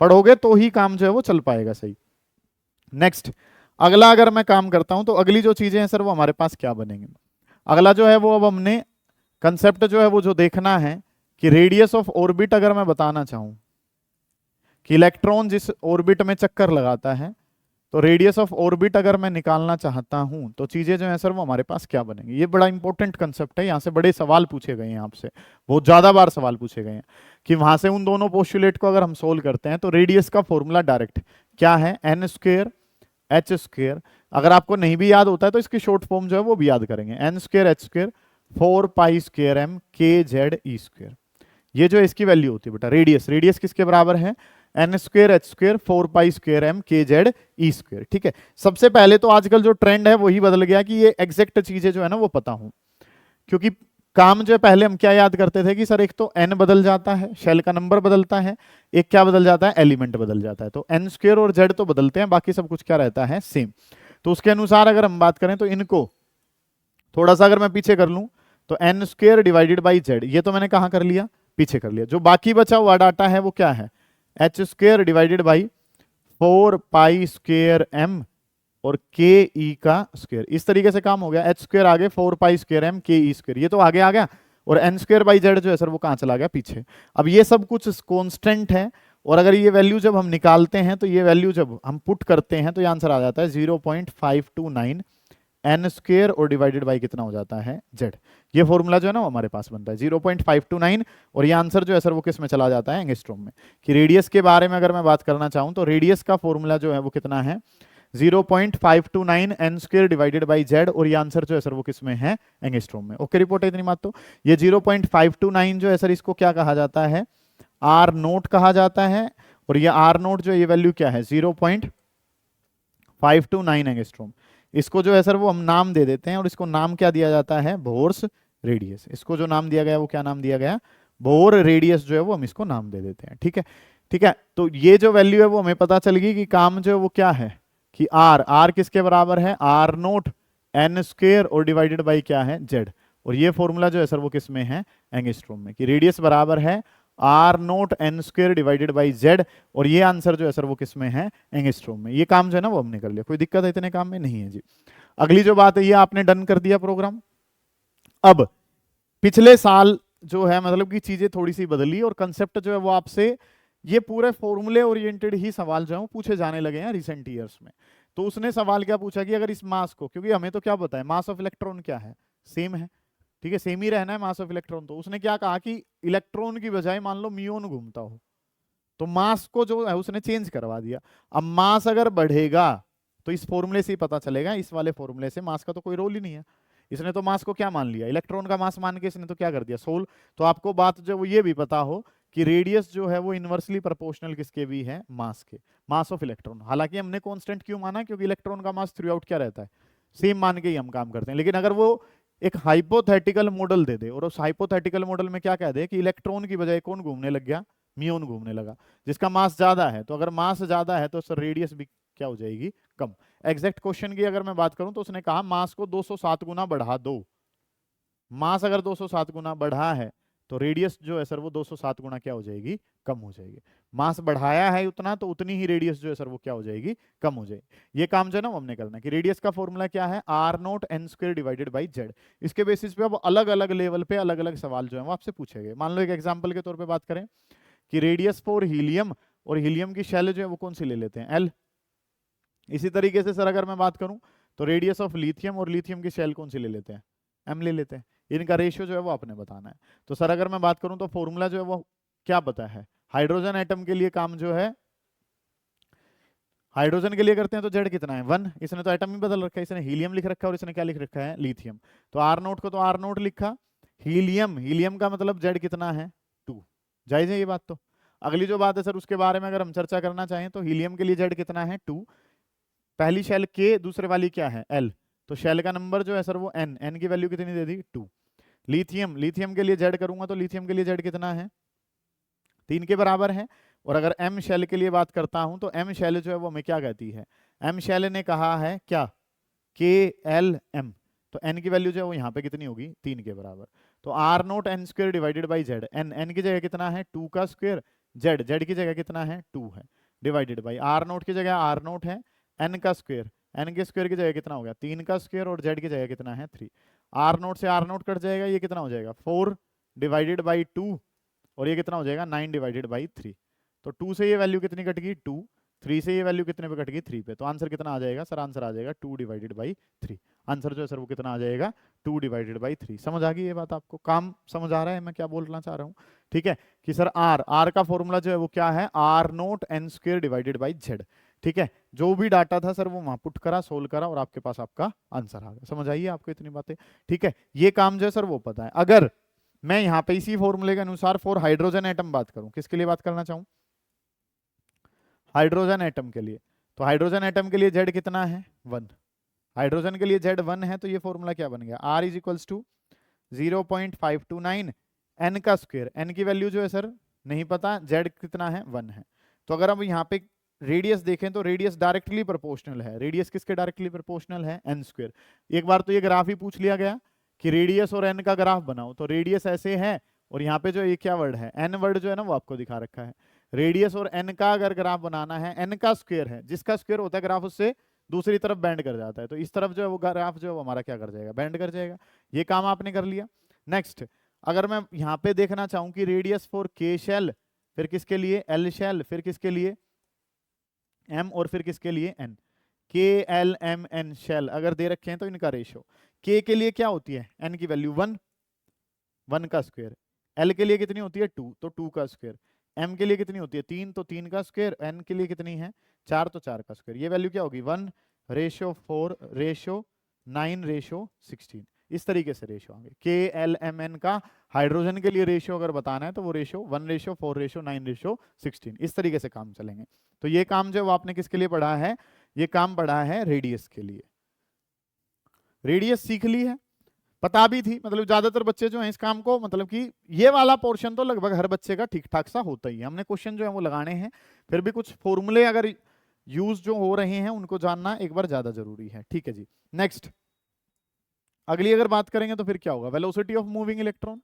S1: पढ़ोगे तो ही काम जो है वो चल पाएगा सही। नेक्स्ट अगला अगर मैं काम करता हूं तो अगली जो चीजें हैं सर वो हमारे पास क्या बनेंगे? अगला जो है वो अब हमने कंसेप्ट जो है वो जो देखना है कि रेडियस ऑफ ऑर्बिट अगर मैं बताना चाहूं कि इलेक्ट्रॉन जिस ऑर्बिट में चक्कर लगाता है, तो रेडियस ऑफ ऑर्बिट अगर मैं निकालना चाहता हूं तो चीजें जो है सर वो हमारे पास क्या बनेंगी? ये बड़ा इंपॉर्टेंट कंसेप्ट है, यहां से बड़े सवाल पूछे गए हैं आपसे, बहुत ज्यादा बार सवाल पूछे गए हैं कि वहां से उन दोनों पोस्टुलेट को अगर हम सोल्व करते हैं तो रेडियस का फॉर्मूला डायरेक्ट क्या है? N square H square. अगर आपको नहीं भी याद होता है तो इसकी शॉर्ट फॉर्म जो है वो भी याद करेंगे, n square H square 4 pi square M के जेड ई स्क्वेयर। ये जो इसकी वैल्यू होती है बेटा रेडियस, रेडियस किसके बराबर है? N square H square 4 pi square M के जेड ई स्क्वेयर, ठीक है। सबसे पहले तो आजकल जो ट्रेंड है वही बदल गया कि ये एग्जैक्ट चीजें जो है ना वो पता हो, क्योंकि काम जो है पहले हम क्या याद करते थे कि सर एक तो एन बदल जाता है, शेल का नंबर बदलता है, एक क्या बदल जाता है? एलिमेंट बदल जाता है। तो एन स्क्वेयर और जेड तो बदलते हैं, बाकी सब कुछ क्या रहता है? सेम। तो उसके अनुसार अगर हम बात करें तो इनको थोड़ा सा अगर मैं पीछे कर लूं तो n square divided by z, ये तो मैंने कहां कर लिया? पीछे कर लिया। जो बाकी बचा हुआ डाटा है वो क्या है? H square divided by 4 pi square m और के ई का स्क्वेयर। इस तरीके से काम हो गया। एच स्क्वेयर आगे 4 पाई स्क्वेयर एम के ई स्क्वेयर, ये तो आगे आ गया। और एन स्क्वेयर बाई जेड जो है सर वो कहां चला गया? पीछे। अब ये सब कुछ कॉन्स्टेंट है और अगर ये वैल्यू जब हम निकालते हैं तो ये वैल्यू जब हम पुट करते हैं तो ये आंसर आ जाता है 0.529 एन स्क्वेयर और डिवाइडेड बाई कितना हो जाता है? जेड। ये फॉर्मूला जो है ना वो हमारे पास बनता है 0.529 और ये आंसर जो है सर वो किस में चला जाता है? एंगस्ट्रॉम में। कि रेडियस के बारे में अगर मैं बात करना चाहूं तो रेडियस का फॉर्मूला जो है वो कितना है? 0.529 n square divided by z और ये आंसर जो है सर वो किस में है? एंगस्ट्रॉम में। ओके रिपोर्ट है इतनी बात। तो ये 0.529 जो है सर इसको क्या कहा जाता है? आर नोट कहा जाता है। और ये आर नोट जो ये वैल्यू क्या है? 0.529 एंगस्ट्रॉम। इसको जो है सर वो हम नाम दे देते हैं और इसको नाम क्या दिया जाता है? Bohr's radius. इसको जो नाम दिया गया वो क्या नाम दिया गया? बोर रेडियस जो है वो हम इसको नाम दे देते हैं, ठीक है। ठीक है, तो ये जो वैल्यू है वो हमें पता चल गई कि काम जो है वो क्या है कि आर, आर किसके बराबर है? आर नोट एन स्क्वेयर और डिवाइडेड बाई क्या है? जेड। और ये फॉर्मूला जो है सर वो किस में है? एंगस्ट्रॉम में। कि रेडियस बराबर है are note n square divided by z और ये आंसर जो है सर वो किस में है? एंगस्ट्रॉम में। ये काम जो है ना वो हमने कर लिया, कोई दिक्कत है इतने काम में? नहीं है जी। अगली जो बात है ये आपने डन कर दिया प्रोग्राम। अब पिछले साल जो है मतलब कि चीजें थोड़ी सी बदली और कंसेप्ट जो है वो आपसे ये पूरे फॉर्मूले ओरिएंटेड ही सवाल जो है वो पूछे जाने लगे हैं रिसेंट ईयर्स में। तो उसने सवाल क्या पूछा कि अगर इस मास को, क्योंकि हमें तो क्या पता है मास ऑफ इलेक्ट्रॉन क्या है? सेम है, ठीक है, सेम ही रहना है मास ऑफ इलेक्ट्रॉन। तो उसने क्या कहा कि इलेक्ट्रॉन की बजाय मान लो म्यून घूमता हो तो मास को जो है उसने चेंज करवा दिया। अब मास अगर बढ़ेगा तो इस फॉर्मूले से ही पता चलेगा, इस वाले फॉर्मूले से मास का तो कोई रोल ही नहीं है। इसने तो मास को क्या मान लिया? इलेक्ट्रॉन का मास मान के इसने तो क्या कर दिया? सोल। तो आपको बात जो वो ये भी पता हो कि रेडियस जो है वो इनवर्सली प्रोपोर्शनल किसके भी है? मास के, मास ऑफ इलेक्ट्रॉन। हालांकि हमने कांस्टेंट क्यों माना? क्योंकि इलेक्ट्रॉन का मास थ्रू आउट क्या रहता है? सेम मान के ही हम काम करते हैं। लेकिन अगर वो एक हाइपोथेटिकल मॉडल दे दे और उस हाइपोथेटिकल मॉडल में क्या कह दे कि इलेक्ट्रॉन की बजाय कौन घूमने लग गया? म्यून घूमने लगा, जिसका मास ज्यादा है। तो अगर मास ज्यादा है तो सर रेडियस भी क्या हो जाएगी? कम। एग्जैक्ट क्वेश्चन की अगर मैं बात करूं तो उसने कहा मास को 207 गुना बढ़ा दो। मास अगर 207 गुना बढ़ा है तो रेडियस जो है सर वो 207 गुना क्या हो जाएगी, कम हो जाएगी। मास बढ़ाया है उतना तो उतनी ही रेडियस जो है सर वो क्या हो जाएगी, कम हो जाएगी। ये काम जो है ना वो हमने करना है कि रेडियस का फॉर्मूला क्या है, are note N square divided by z. इसके बेसिस पे अब अलग अलग लेवल पे अलग अलग सवाल जो है वो आपसे पूछे गए। मान लो एक एग्जाम्पल के तौर पर बात करें कि रेडियस फॉर हीलियम, और हीलियम की शेल जो है वो कौन सी ले लेते हैं, एल। इसी तरीके से सर अगर मैं बात करूं तो रेडियस ऑफ लिथियम, और लिथियम की शेल कौन सी ले लेते हैं, एम ले लेते हैं। इनका रेशियो जो है वो आपने बताना है। तो सर अगर मैं बात करूं तो फॉर्मूला जो है वो क्या पता है, हाइड्रोजन एटम के लिए काम जो है हाइड्रोजन के लिए करते हैं तो जेड कितना है 1। इसने तो एटम ही बदल रखा है, इसने हीलियम लिख रखा है और इसने क्या लिख रखा है, लिथियम। तो आर नोट को तो आर नोट लिखा, हीलियम, हीलियम का मतलब जेड कितना है 2। जायज है ये बात। तो अगली जो बात है सर उसके बारे में अगर हम चर्चा करना चाहें तो हीलियम के लिए जेड कितना है 2, पहली शेल के, दूसरे वाली क्या है एल, तो शेल का नंबर जो है सर वो एन, एन की वैल्यू कितनी दे दी 2। लिथियम, लिथियम के लिए जेड करूंगा तो लिथियम के लिए जेड कितना है 3 के बराबर है। और अगर एम शेल के लिए बात करता हूं तो एम शेल जो है वो हमें क्या कहती है, एम शेल ने कहा है क्या, के एल एम, तो एन की वैल्यू जो है वो यहाँ पे कितनी होगी 3 के बराबर। तो r note N square divided by z, n, n की जगह कितना है 2 का स्क्वायर, जेड, जेड की जगह कितना है 2 है, डिवाइडेड बाई आर नोट की जगह आर नोट है एन का स्क्वायर, एन के स्क्वायर की जगह कितना हो गया 3 का स्क्वायर, और जेड की जगह कितना है 3। आर नोट से आर नोट कट जाएगा, ये कितना हो जाएगा 4 डिवाइडेड बाई 2, और ये कितना हो जाएगा 9 डिवाइडेड बाई 3। तो 2 से ये वैल्यू कितनी कट गई 2, 3 से ये वैल्यू कितने पे कट गई 3 पे। तो आंसर कितना आ जाएगा सर, आंसर आ जाएगा 2 डिवाइडेड बाई 3। आंसर जो है सर वो कितना आ जाएगा 2 डिवाइडेड बाई 3। समझ आ गई ये बात, आपको काम समझ आ रहा है मैं क्या बोलना चाह रहा हूँ। ठीक है कि सर आर, आर का फॉर्मूला जो है वो क्या है, are note N square divided by Z. ठीक है, जो भी डाटा था सर वो वहां पुट करा, सोल्व करा, और आपके पास आपका आंसर आ गया। समझ आइए आपको इतनी बातें। ठीक है, ये काम जो है सर वो पता है। अगर मैं यहाँ पे इसी फॉर्मूले के अनुसार फॉर हाइड्रोजन एटम बात करूं, किसके लिए बात करना चाहूं, हाइड्रोजन एटम के लिए, तो हाइड्रोजन एटम के लिए जेड कितना है 1, हाइड्रोजन के लिए जेड 1 है, तो ये फॉर्मूला क्या बन गया, R is equals to 0.529 N का स्क्वायर। एन की वैल्यू जो है सर नहीं पता, जेड कितना है 1 है। तो अगर हम यहाँ पे रेडियस देखें तो रेडियस डायरेक्टली प्रोपोर्शनल है, रेडियस किसके डायरेक्टली प्रोपोर्शनल है, एन स्क्वायर। एक बार तो ये ग्राफ ही पूछ लिया गया कि रेडियस और एन का ग्राफ बनाओ, तो रेडियस ऐसे है, और यहाँ पे जो ये क्या वर्ड है एन वर्ड जो है ना वो आपको दिखा रखा है। रेडियस और एन का अगर ग्राफ बनाना है, एन का स्क्वायर है, जिसका स्क्वायर होता है ग्राफ उससे दूसरी तरफ बैंड कर जाता है, तो इस तरफ जो है वो ग्राफ जो है वो हमारा क्या कर जाएगा, बैंड कर जाएगा। ये काम आपने कर लिया। नेक्स्ट, अगर मैं यहाँ पे देखना चाहूँ कि रेडियस फॉर के शेल, फिर किसके लिए एल शेल, फिर किसके लिए एम, और फिर किसके लिए एन, के एल एम एन शेल अगर दे रखे हैं तो इनका रेशियो, के के लिए क्या होती है एन की वैल्यू 1, 1 का स्क्वायर, एल के लिए कितनी होती है 2, तो 2 का स्क्वायर, एम के लिए कितनी होती है 3, तो 3 का स्क्वायर, एन के लिए कितनी है 4, तो 4 का स्क्वायर। ये वैल्यू क्या होगी 1:4:9:16। इस तरीके से रेशियो आएंगे। के एल एम एन का हाइड्रोजन के लिए रेशियो अगर बताना है तो वो रेशियो 1:4:9:16 इस तरीके से काम चलेंगे। तो ये काम जो आपने किसके लिए पढ़ा है, ये काम पढ़ा है रेडियस के लिए। रेडियस सीख ली है, पता भी थी, मतलब ज्यादातर बच्चे जो हैं इस काम को, मतलब कि ये वाला पोर्शन तो लगभग हर बच्चे का ठीक ठाक सा होता ही है। हमने क्वेश्चन जो है वो लगाने हैं, फिर भी कुछ फॉर्मूले अगर यूज जो हो रहे हैं उनको जानना एक बार ज्यादा जरूरी है। ठीक है जी, नेक्स्ट अगली अगर बात करेंगे तो फिर क्या होगा, वेलोसिटी ऑफ मूविंग इलेक्ट्रॉन,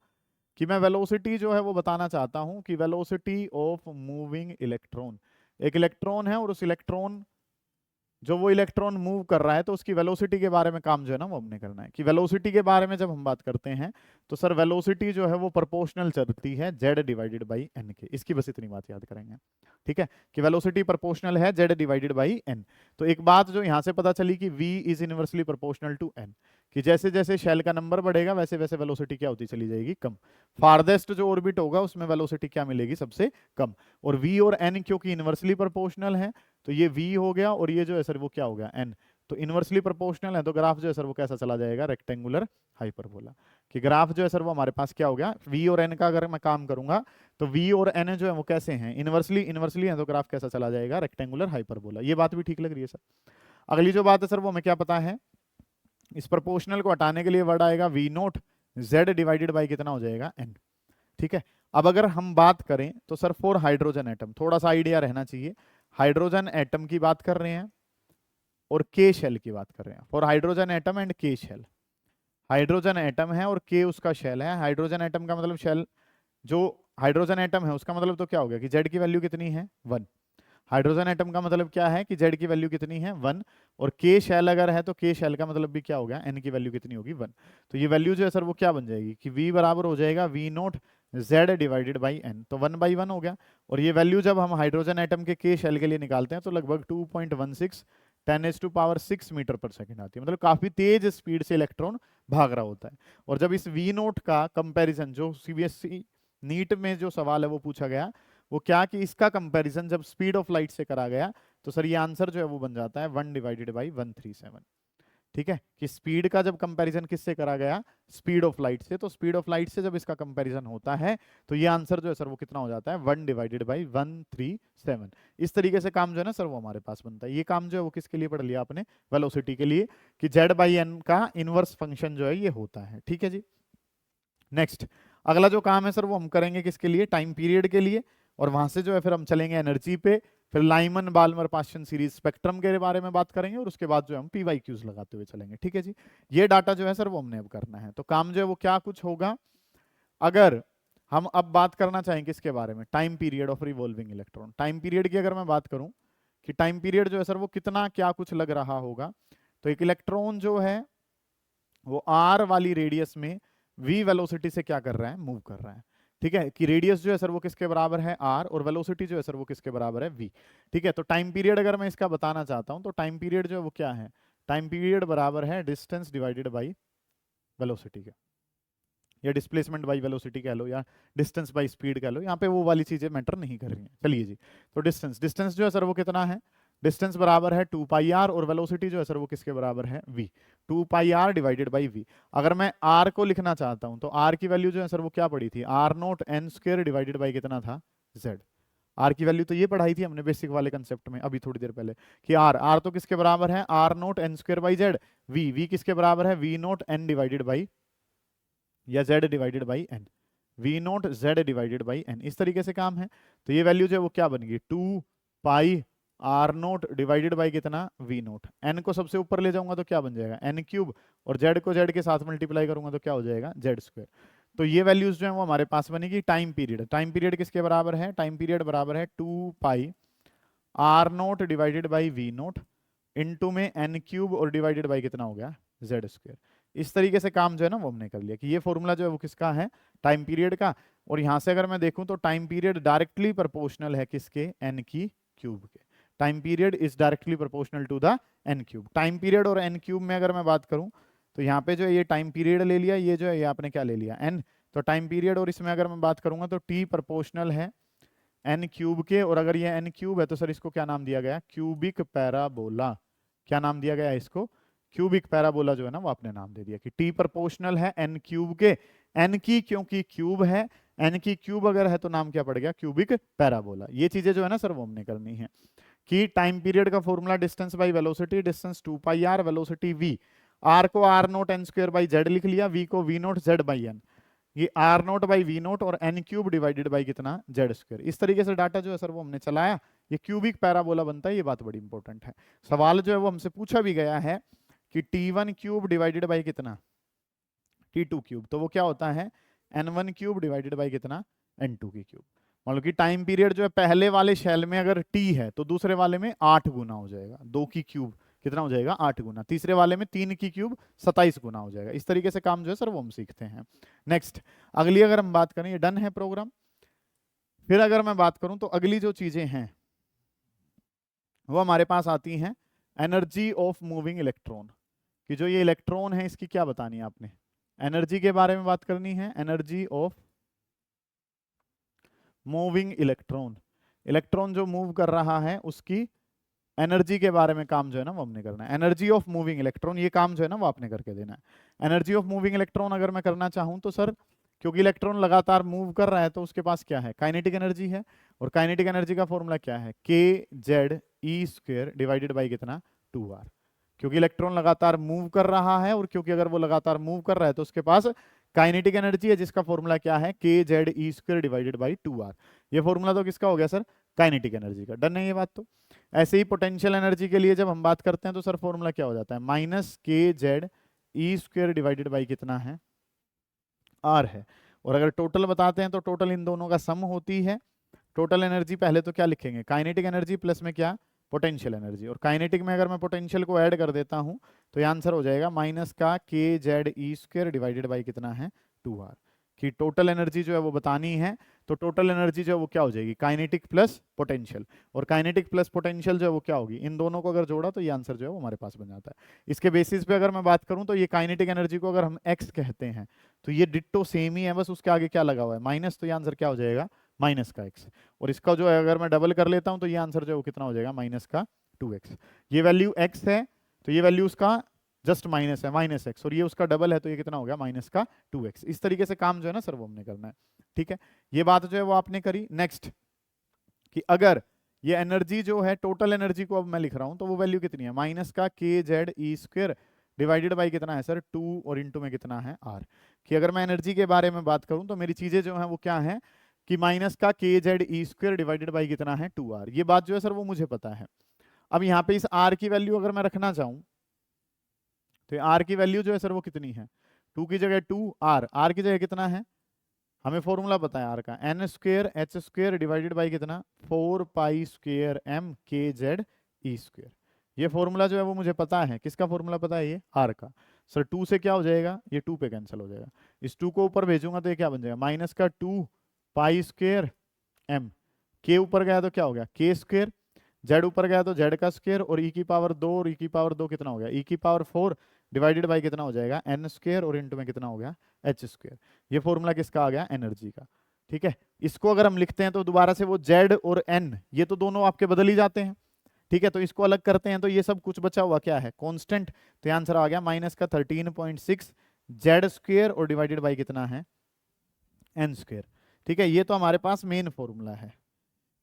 S1: कि मैं वेलोसिटी जो है वो बताना चाहता हूं कि वेलोसिटी ऑफ मूविंग इलेक्ट्रॉन, एक इलेक्ट्रॉन है और उस इलेक्ट्रॉन जो वो इलेक्ट्रॉन मूव कर रहा है तो उसकी वेलोसिटी के बारे में काम जो है ना वो हमने करना है। कि वेलोसिटी के बारे में जब हम बात करते हैं तो सर वेलोसिटी जो है वो प्रोपोर्शनल चलती है जेड डिवाइडेड बाई एन के, इसकी बस इतनी बात याद करेंगे। ठीक है, कि वेलोसिटी प्रोपोर्शनल है जेड डिवाइडेड बाई एन। तो एक बात जो यहाँ से पता चली कि v is inversely proportional to n, कि जैसे जैसे शेल का नंबर बढ़ेगा वैसे वैसे वेलोसिटी क्या होती चली जाएगी, कम। फारदेस्ट जो ऑर्बिट होगा उसमें वेलोसिटी क्या मिलेगी, सबसे कम। और v और n क्योंकि इनवर्सली प्रोपोर्शनल है तो ये v हो गया, और ये जो है सर वो क्या हो गया n। तो इनवर्सली प्रोपोर्शनल है तो ग्राफ जो है सर वो कैसा चला जाएगा, रेक्टेंगुलर हाइपरबोला। कि ग्राफ जो है सर वो हमारे पास क्या हो गया, v और n का अगर मैं काम करूंगा तो v और n जो है वो कैसे हैं, इनवर्सली है, तो ग्राफ कैसा चला जाएगा, रेक्टेंगुलर हाइपरबोला। ये बात भी ठीक लग रही है सर। अगली जो बात है सर वो हमें क्या पता है, इस प्रोपोर्शनल को हटाने के लिए वर्ड आएगा v note z divided by कितना हो जाएगा n। ठीक है, अब अगर हम बात करें तो सर फॉर हाइड्रोजन एटम, थोड़ा सा आइडिया रहना चाहिए, हाइड्रोजन एटम की बात कर रहे हैं और के शेल की बात कर रहे हैं। फॉर हाइड्रोजन एटम एंड के शेल, हाइड्रोजन एटम है और के उसका शेल है। हाइड्रोजन एटम का मतलब शेल जो हाइड्रोजन एटम है उसका मतलब तो क्या हो गया कि जेड की वैल्यू कितनी है 1। हाइड्रोजन एटम का मतलब क्या है कि जेड की वैल्यू कितनी है 1। और के शेल अगर है तो के शेल का मतलब भी क्या हो गया, एन की वैल्यू कितनी होगी 1। तो ये वैल्यू जो है सर वो क्या बन जाएगी कि v बराबर हो जाएगा v nought Z divided by N, तो 1/1 हो गया। और ये वैल्यू जब हम हाइड्रोजन एटम के शेल के लिए निकालते हैं तो लगभग 2.16 10⁻⁶ मीटर पर सेकेंड आती है, मतलब काफी तेज स्पीड से इलेक्ट्रॉन भाग रहा होता है। और जब इस वी नोट का कंपैरिजन, जो सीबीएसई नीट में जो सवाल है वो पूछा गया, वो क्या कि इसका कंपैरिजन जब स्पीड ऑफ लाइट से करा गया तो सर ये आंसर जो है वो बन जाता है 1/137। ठीक है, कि स्पीड का जब कंपैरिजन किससे करा गया, स्पीड ऑफ लाइट से, तो स्पीड ऑफ लाइट से जब इसका कंपैरिजन होता है तो ये आंसर जो है सर वो कितना हो जाता है 1/137। इस तरीके से काम जो है ना सर वो हमारे पास बनता है। ये काम जो है वो किसके लिए पढ़ लिया आपने, वेलोसिटी के लिए, कि z/n का इनवर्स फंक्शन जो है ये होता है। ठीक है जी। नेक्स्ट अगला जो काम है सर वो हम करेंगे किसके लिए, टाइम पीरियड के लिए। और वहां से जो है फिर हम चलेंगे एनर्जी पे, फिर Lyman Balmer Paschen series spectrum के बारे में बात करेंगे, और उसके बाद जो हम PYQs लगाते हुए चलेंगे। ठीक है जी। ये डाटा जो है सर वो हमने अब करना है। तो काम जो है वो क्या कुछ होगा, अगर हम अब बात करना चाहें किसके बारे में, time period of revolving electron. Time period की अगर मैं बात करूं कि टाइम पीरियड जो है सर वो कितना क्या कुछ लग रहा होगा, तो एक इलेक्ट्रॉन जो है वो आर वाली रेडियस में v वेलोसिटी से क्या कर रहा है, मूव कर रहा है। ठीक है, कि रेडियस जो है सर वो किसके बराबर है r, और वेलोसिटी जो है सर वो किसके बराबर है v। ठीक है, तो टाइम पीरियड अगर मैं इसका बताना चाहता हूं तो टाइम पीरियड जो है वो क्या है, टाइम पीरियड बराबर है डिस्टेंस डिवाइडेड बाई वेलोसिटी का, या डिस्प्लेसमेंट बाई वेलोसिटी कह लो, या डिस्टेंस बाई स्पीड कह लो, यहाँ पे वो वाली चीजें मैटर नहीं कर रही हैं। चलिए जी, तो डिस्टेंस डिस्टेंस जो है सर वो कितना है, डिस्टेंस बराबर है 2πr, और वेलोसिटी जो है सर वो किसके बराबर है v, 2πr divided by v। अगर मैं r को लिखना चाहता हूं तो r की वैल्यू जो है सर वो क्या पड़ी थी, r0 n² डिवाइडेड बाई कितना था z। r की वैल्यू तो ये पढ़ाई थी हमने बेसिक वाले कंसेप्ट में अभी थोड़ी देर पहले, कि r तो किसके बराबर है, r0 n² by z, v किसके बराबर है, v0 n डिवाइडेड बाई या z divided by n, v0 z divided by n। इस तरीके से काम है। तो ये वैल्यू जो है वो क्या बन गई, 2πr0 डिवाइडेड बाई कितना v0। n को सबसे ऊपर ले जाऊंगा तो क्या बन जाएगा n³, और z को z के साथ मल्टीप्लाई करूंगा तो क्या हो जाएगा z²। तो ये वैल्यूज जो है वो हमारे पास बनेगी। टाइम पीरियड, टाइम पीरियड किसके बराबर है, टाइम पीरियड बराबर है 2πr0 divided by v0 into में n³ और डिवाइडेड बाई कितना हो गया z²। इस तरीके से काम जो है ना वो हमने कर लिया, कि ये फॉर्मूला जो है वो किसका है, टाइम पीरियड का। और यहां से अगर मैं देखूं तो टाइम पीरियड डायरेक्टली प्रोपोर्शनल है किसके, n³ के। Time period is directly proportional to the n³। Time period और n³ में अगर मैं बात करूं तो यहाँ पे जो है ये टाइम पीरियड ले लिया, ये जो है ये आपने क्या ले लिया n। तो टाइम पीरियड और इसमें अगर मैं बात करूंगा तो t प्रोपोर्शनल है n³ के, और अगर ये n³ है तो सर इसको क्या नाम दिया गया, क्यूबिक पैराबोला। क्या नाम दिया गया इसको, क्यूबिक पैराबोला जो है ना वो आपने नाम दे दिया, कि t प्रोपोर्शनल है n³ के, n की क्योंकि क्यूब है, n की क्यूब अगर है तो नाम क्या पड़ गया, क्यूबिक पैराबोला। ये चीजें जो है ना सर वो हमने करनी है, कि टाइम पीरियड का formula distance by velocity, distance 2πr, velocity v, r को r0 n² बाई z लिख लिया, v को v0 z बाई n, ये r0 बाई v0 और n³ डिवाइडेड बाई कितना z²। इस तरीके से डाटा जो है सर वो हमने चलाया, ये क्यूबिक पैराबोला बनता है। ये बात बड़ी इंपॉर्टेंट है, सवाल जो है वो हमसे पूछा भी गया है कि t1³ डिवाइडेड बाई कितना t2³, तो वो क्या होता है n1³ डिवाइडेड बाई कितना n2³ मतलब कि टाइम पीरियड जो है पहले वाले शेल में अगर t है तो दूसरे वाले में 8 गुना हो जाएगा, 2³ कितना हो जाएगा 8 गुना, तीसरे वाले में 3³ 27 गुना हो जाएगा। इस तरीके से काम जो है सर वो हम सीखते हैं। नेक्स्ट अगली अगर हम बात करें, ये डन है प्रोग्राम। फिर अगर मैं बात करूं तो अगली जो चीजें हैं वो हमारे पास आती हैं एनर्जी ऑफ मूविंग इलेक्ट्रॉन, कि जो ये इलेक्ट्रॉन है इसकी क्या बतानी है आपने, एनर्जी के बारे में बात करनी है, energy of moving electron. Electron जो मूव कर रहा है उसकी एनर्जी के बारे में काम जो है ना वो हमने करना है। एनर्जी ऑफ मूविंग इलेक्ट्रॉन, ये काम जो है ना वो आपने करके देना है। एनर्जी ऑफ मूविंग इलेक्ट्रॉन अगर मैं करना चाहूं तो सर क्योंकि इलेक्ट्रॉन लगातार मूव कर रहा है तो उसके पास क्या है, काइनेटिक एनर्जी है, और काइनेटिक एनर्जी का फॉर्मूला क्या है, kZe² डिवाइडेड बाई कितना 2r। क्योंकि इलेक्ट्रॉन लगातार मूव कर रहा है, और क्योंकि अगर वो लगातार मूव कर रहा है तो उसके पास काइनेटिक एनर्जी है, जिसका फॉर्मूला क्या है kZe² डिवाइडेड बाई 2r। ये फॉर्मूला तो किसका हो गया सर, काइनेटिक एनर्जी का। डन है ये बात। तो ऐसे ही पोटेंशियल एनर्जी के लिए जब हम बात करते हैं तो सर फॉर्मूला क्या हो जाता है, -kZe² डिवाइडेड बाई कितना है r है। और अगर टोटल बताते हैं तो टोटल इन दोनों का सम होती है। टोटल एनर्जी पहले तो क्या लिखेंगे, काइनेटिक एनर्जी प्लस में क्या, पोटेंशियल एनर्जी। और काइनेटिक में अगर मैं पोटेंशियल को ऐड कर देता हूं तो ये आंसर हो जाएगा माइनस का के Z E square divided by कितना है 2r। कि टोटल एनर्जी जो है वो बतानी है, तो टोटल एनर्जी जो है वो क्या हो जाएगी, काइनेटिक प्लस पोटेंशियल। और काइनेटिक प्लस पोटेंशियल जो है वो क्या होगी, इन दोनों को अगर जोड़ा तो ये आंसर जो है वो हमारे पास बन जाता है। इसके बेसिस पे अगर मैं बात करूं तो ये काइनेटिक एनर्जी को अगर हम x कहते हैं तो ये डिट्टो सेम ही है, बस उसके आगे क्या लगा हुआ है माइनस, तो ये आंसर क्या हो जाएगा माइनस का x। और इसका जो है अगर मैं डबल कर लेता हूं तो ये आंसर जो है वो कितना हो जाएगा माइनस का 2x। ये वैल्यू x है तो ये वैल्यू उसका जस्ट माइनस है माइनस एक्स, और ये उसका डबल है तो ये कितना हो गया माइनस का 2x। इस तरीके से काम जो है ना सर वो हमने करना है। ठीक है, ये बात जो है वो आपने करी। नेक्स्ट कि अगर ये एनर्जी जो है टोटल एनर्जी को अब मैं लिख रहा हूं तो वो वैल्यू कितनी है माइनस का के Z E square divided by कितना है सर 2 और इंटू में कितना है r। कि अगर मैं एनर्जी के बारे में बात करूं तो मेरी चीजें जो है वो क्या है कि माइनस का के Z E square divided by कितना है 2r। ये बात जो है सर वो मुझे पता है। अब यहाँ पे इस r की वैल्यू अगर मैं रखना चाहूं तो r की वैल्यू जो है सर वो कितनी है, 2 की जगह 2, r की जगह कितना है, हमें फॉर्मूला पता है r का, N square H square divided by कितना 4 पाई स्क्वेयर एम के जेड ई स्क्वेयर। ये फॉर्मूला जो है वो मुझे पता है, किसका फॉर्मूला पता है, ये r का। सर 2 से क्या हो जाएगा, ये 2 पे कैंसिल हो जाएगा, इस 2 को ऊपर भेजूंगा तो ये क्या बन जाएगा माइनस का 2 पाई स्क्वेयर एम, के ऊपर गया तो क्या हो गया के स्क्वेयर, जेड ऊपर गया तो जेड का स्क्वेयर, और ई की पावर 2 और ई की पावर 2 कितना हो गया ई की पावर 4 डिवाइडेड बाई कितना हो जाएगा एन स्क्वेयर और इंटू में कितना हो गया एच स्क्वेयर। ये फॉर्मूला किसका आ गया एनर्जी का। ठीक है, इसको अगर हम लिखते हैं तो दोबारा से वो जेड और एन ये तो दोनों आपके बदल ही जाते हैं। ठीक है, तो इसको अलग करते हैं तो ये सब कुछ बचा हुआ क्या है कांस्टेंट, तो ये आंसर आ गया माइनस का 13.6 जेड स्क्वेयर और डिवाइडेड बाई कितना है एन स्क्वेयर। ठीक है, ये तो हमारे पास मेन फॉर्मूला है,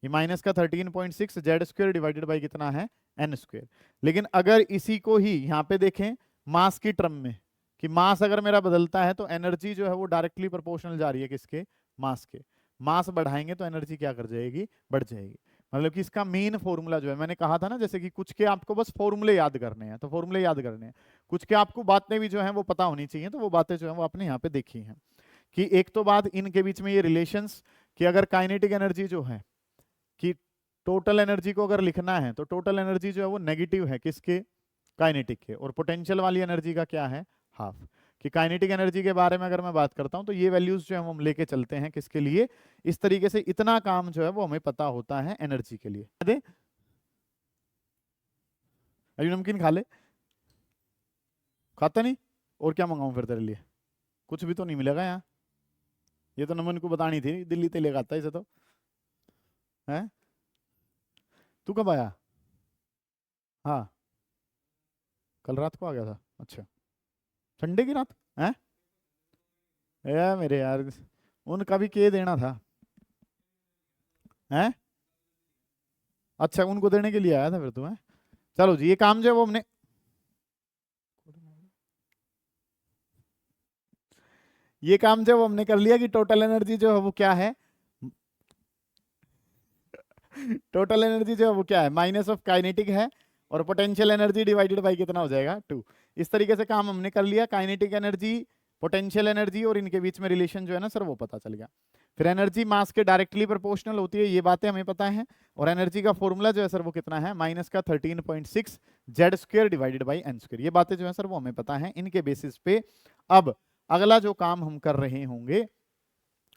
S1: ये माइनस का 13.6 जेड स्क्वेयर डिवाइडेड बाई कितना है एन स्क्वेयर। लेकिन अगर इसी को ही यहाँ पे देखें मास की टर्म में, कि मास अगर मेरा बदलता है तो एनर्जी जो है वो डायरेक्टली प्रोपोर्शनल जा रही है किसके, मास के। मास बढ़ाएंगे तो एनर्जी क्या कर जाएगी, बढ़ जाएगी। मतलब कि इसका मेन फॉर्मूला जो है, मैंने कहा था ना जैसे कि कुछ के आपको बस फॉर्मूले याद करने हैं तो फॉर्मूले याद करने हैं, कुछ के आपको बातें भी जो है वो पता होनी चाहिए, तो वो बातें जो है वो आपने यहाँ पे देखी हैं। कि एक तो बात इनके बीच में ये रिलेशंस, कि अगर काइनेटिक एनर्जी जो है कि टोटल एनर्जी को अगर लिखना है तो टोटल एनर्जी जो है वो नेगेटिव है किसके, काइनेटिक के, और पोटेंशियल वाली एनर्जी का क्या है हाफ। कि काइनेटिक एनर्जी के बारे में अगर मैं बात करता हूं तो ये वैल्यूज जो हम लेके चलते हैं किसके लिए, इस तरीके से इतना काम जो है वो हमें पता होता है एनर्जी के लिए। दे अभी नमकीन खा ले, खाता नहीं, और क्या मंगाऊं फिर तेरे लिए, कुछ भी तो नहीं मिलेगा यहाँ, ये तो नमन को बतानी थी, दिल्ली से लेकर आता है इसे तो है। तू कब आया, हाँ कल रात को आ गया था, अच्छा संडे की रात है यार मेरे यार, उनका भी के देना था हैं, अच्छा उनको देने के लिए आया था फिर तू है। चलो जी, ये काम जो है वो हमने, ये काम जो है वो हमने कर लिया कि टोटल एनर्जी जो है वो क्या है, टोटल एनर्जी जो है वो क्या है माइनस ऑफ काइनेटिक है, और पोटेंशियल एनर्जी डिवाइडेड बाई कितना हो जाएगा 2। इस तरीके से काम हमने कर लिया, काइनेटिक एनर्जी पोटेंशियल एनर्जी और इनके बीच में रिलेशन जो है ना सर वो पता चल गया। फिर एनर्जी मास के डायरेक्टली प्रोपोर्शनल होती है, ये बातें हमें पता है। और एनर्जी का फॉर्मूला जो है सर वो कितना है माइनस का 13.6 Z square divided by N square. ये बातें जो है सर वो हमें पता है। इनके बेसिस पे अब अगला जो काम हम कर रहे होंगे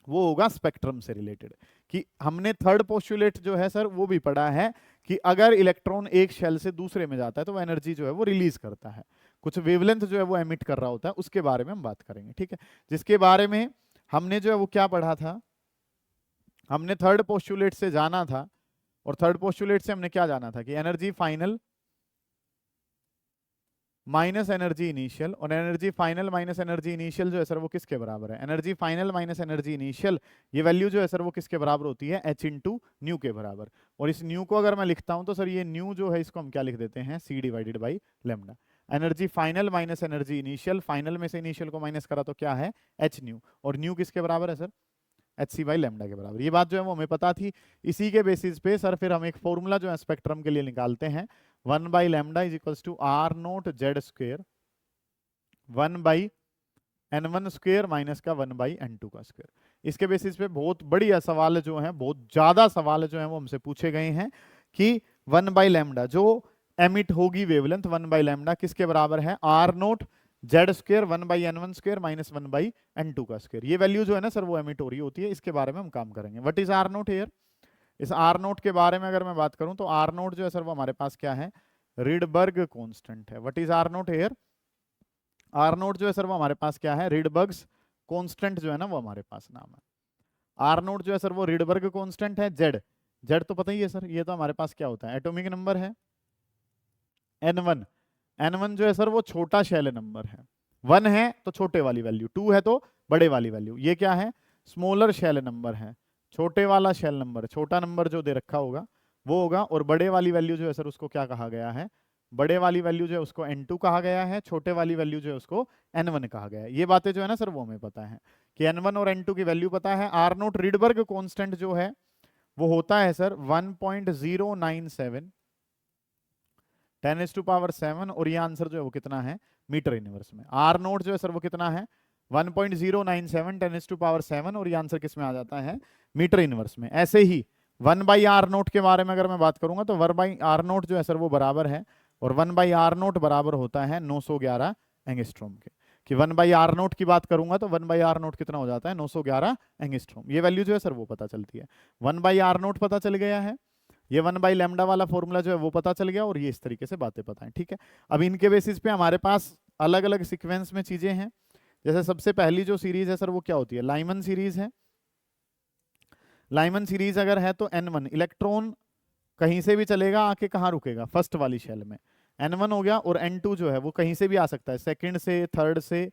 S1: वो होगा स्पेक्ट्रम से रिलेटेड। कि हमने थर्ड पोस्टुलेट जो है सर वो भी पढ़ा है कि अगर इलेक्ट्रॉन एक शेल से दूसरे में जाता है तो वो एनर्जी जो है वो रिलीज करता है, कुछ वेवलेंथ जो है वो एमिट कर रहा होता है, उसके बारे में हम बात करेंगे। ठीक है, जिसके बारे में हमने जो है वो क्या पढ़ा था, हमने थर्ड पोस्टुलेट से जाना था, और थर्ड पोस्टुलेट से हमने क्या जाना था कि energy final minus energy initial, और energy final minus energy initial जो है सर वो किसके बराबर है, energy final minus energy initial, ये वैल्यू जो है सर वो किसके बराबर होती है h इंटू न्यू के बराबर। और इस न्यू को अगर मैं लिखता हूं तो सर ये न्यू जो है इसको हम क्या लिख देते हैं c divided by lambda. Energy final minus energy initial, final में से इनिशियल को माइनस करा तो क्या है h न्यू, और न्यू किसके बराबर है sir H C by lambda के बराबर। ये बात जो है वो हमें पता थी। इसी के बेसिस पे सर फिर हम एक फॉर्मूला जो है स्पेक्ट्रम के लिए निकालते हैं, 1 by lambda is equals to R nought Z square 1 by n1 square minus का 1/n2 का स्क्वेयर। इसके बेसिस पे बहुत बढ़िया सवाल जो है, बहुत ज्यादा सवाल जो है वो हमसे पूछे गए हैं कि 1/λ जो एमिट होगी वेवलेंथ 1/λ किसके बराबर है, are nought Z square 1/n1 square minus 1/n2 का स्क्वेयर। ये वैल्यू जो है ना सर वो एमिट हो रही होती है, इसके बारे में हम काम करेंगे। What is R nought here? इस आर नोट के बारे में अगर मैं बात करूं तो आर नोट जो है सर वो हमारे पास क्या है, रिडबर्ग कांस्टेंट है। What is R nought here? R nought जो है सर वो हमारे पास क्या है, रिडबर्ग्स कांस्टेंट जो है ना वो हमारे पास नाम है। आर नोट जो है सर वो रिडबर्ग कांस्टेंट है। जेड, जेड तो पता ही है सर, ये तो हमारे पास क्या होता है, एटॉमिक नंबर है n1। n1 जो है सर वो छोटा शैल नंबर है, 1 है तो छोटे वाली वैल्यू, 2 है तो बड़े वाली वैल्यू। ये क्या है, स्मॉलर शैल नंबर है, छोटे वाला शैल नंबर, छोटा नंबर जो दे रखा होगा वो होगा। और बड़े वाली वैल्यू जो है सर उसको क्या कहा गया है, बड़े वाली वैल्यू जो है उसको n2 कहा गया है, छोटे वाली वैल्यू जो है उसको n1 कहा गया है। ये बातें जो है ना सर वो हमें पता है कि n1 और n2 की वैल्यू पता है। आर नोट रिडबर्ग कांस्टेंट जो है वो होता है सर 1.097 10⁻⁷ और ये आंसर जो है वो कितना है, मीटर यूनिवर्स में। आर नोट जो है सर वो कितना है 1.097 10⁻⁷ और ये आंसर किस में आ जाता है, मीटर यूनिवर्स में। ऐसे ही 1/r नोट के बारे में अगर मैं बात करूंगा तो 1/r नोट जो है सर वो बराबर है, और 1/r नोट बराबर होता है 911 एंगस्ट्रॉम के। कि 1/r नोट की बात करूंगा तो 1/r नोट कितना हो जाता है, 911 एंगस्ट्रॉम। ये वैल्यू जो है सर वो पता चलती है। 1/r नोट पता चल गया है, ये 1/λ वाला फॉर्मूला जो है वो पता चल गया, और ये इस तरीके से बातें पता है। ठीक है, अब इनके बेसिस पे हमारे पास अलग अलग सीक्वेंस में चीजें हैं। जैसे सबसे पहली जो सीरीज है सर वो क्या होती है, लाइमन सीरीज है। लाइमन सीरीज अगर है तो n1 इलेक्ट्रॉन कहीं से भी चलेगा, आके कहाँ रुकेगा, फर्स्ट वाली शेल में, n1 हो गया। और n2 जो है वो कहीं से भी आ सकता है, सेकंड से, थर्ड से,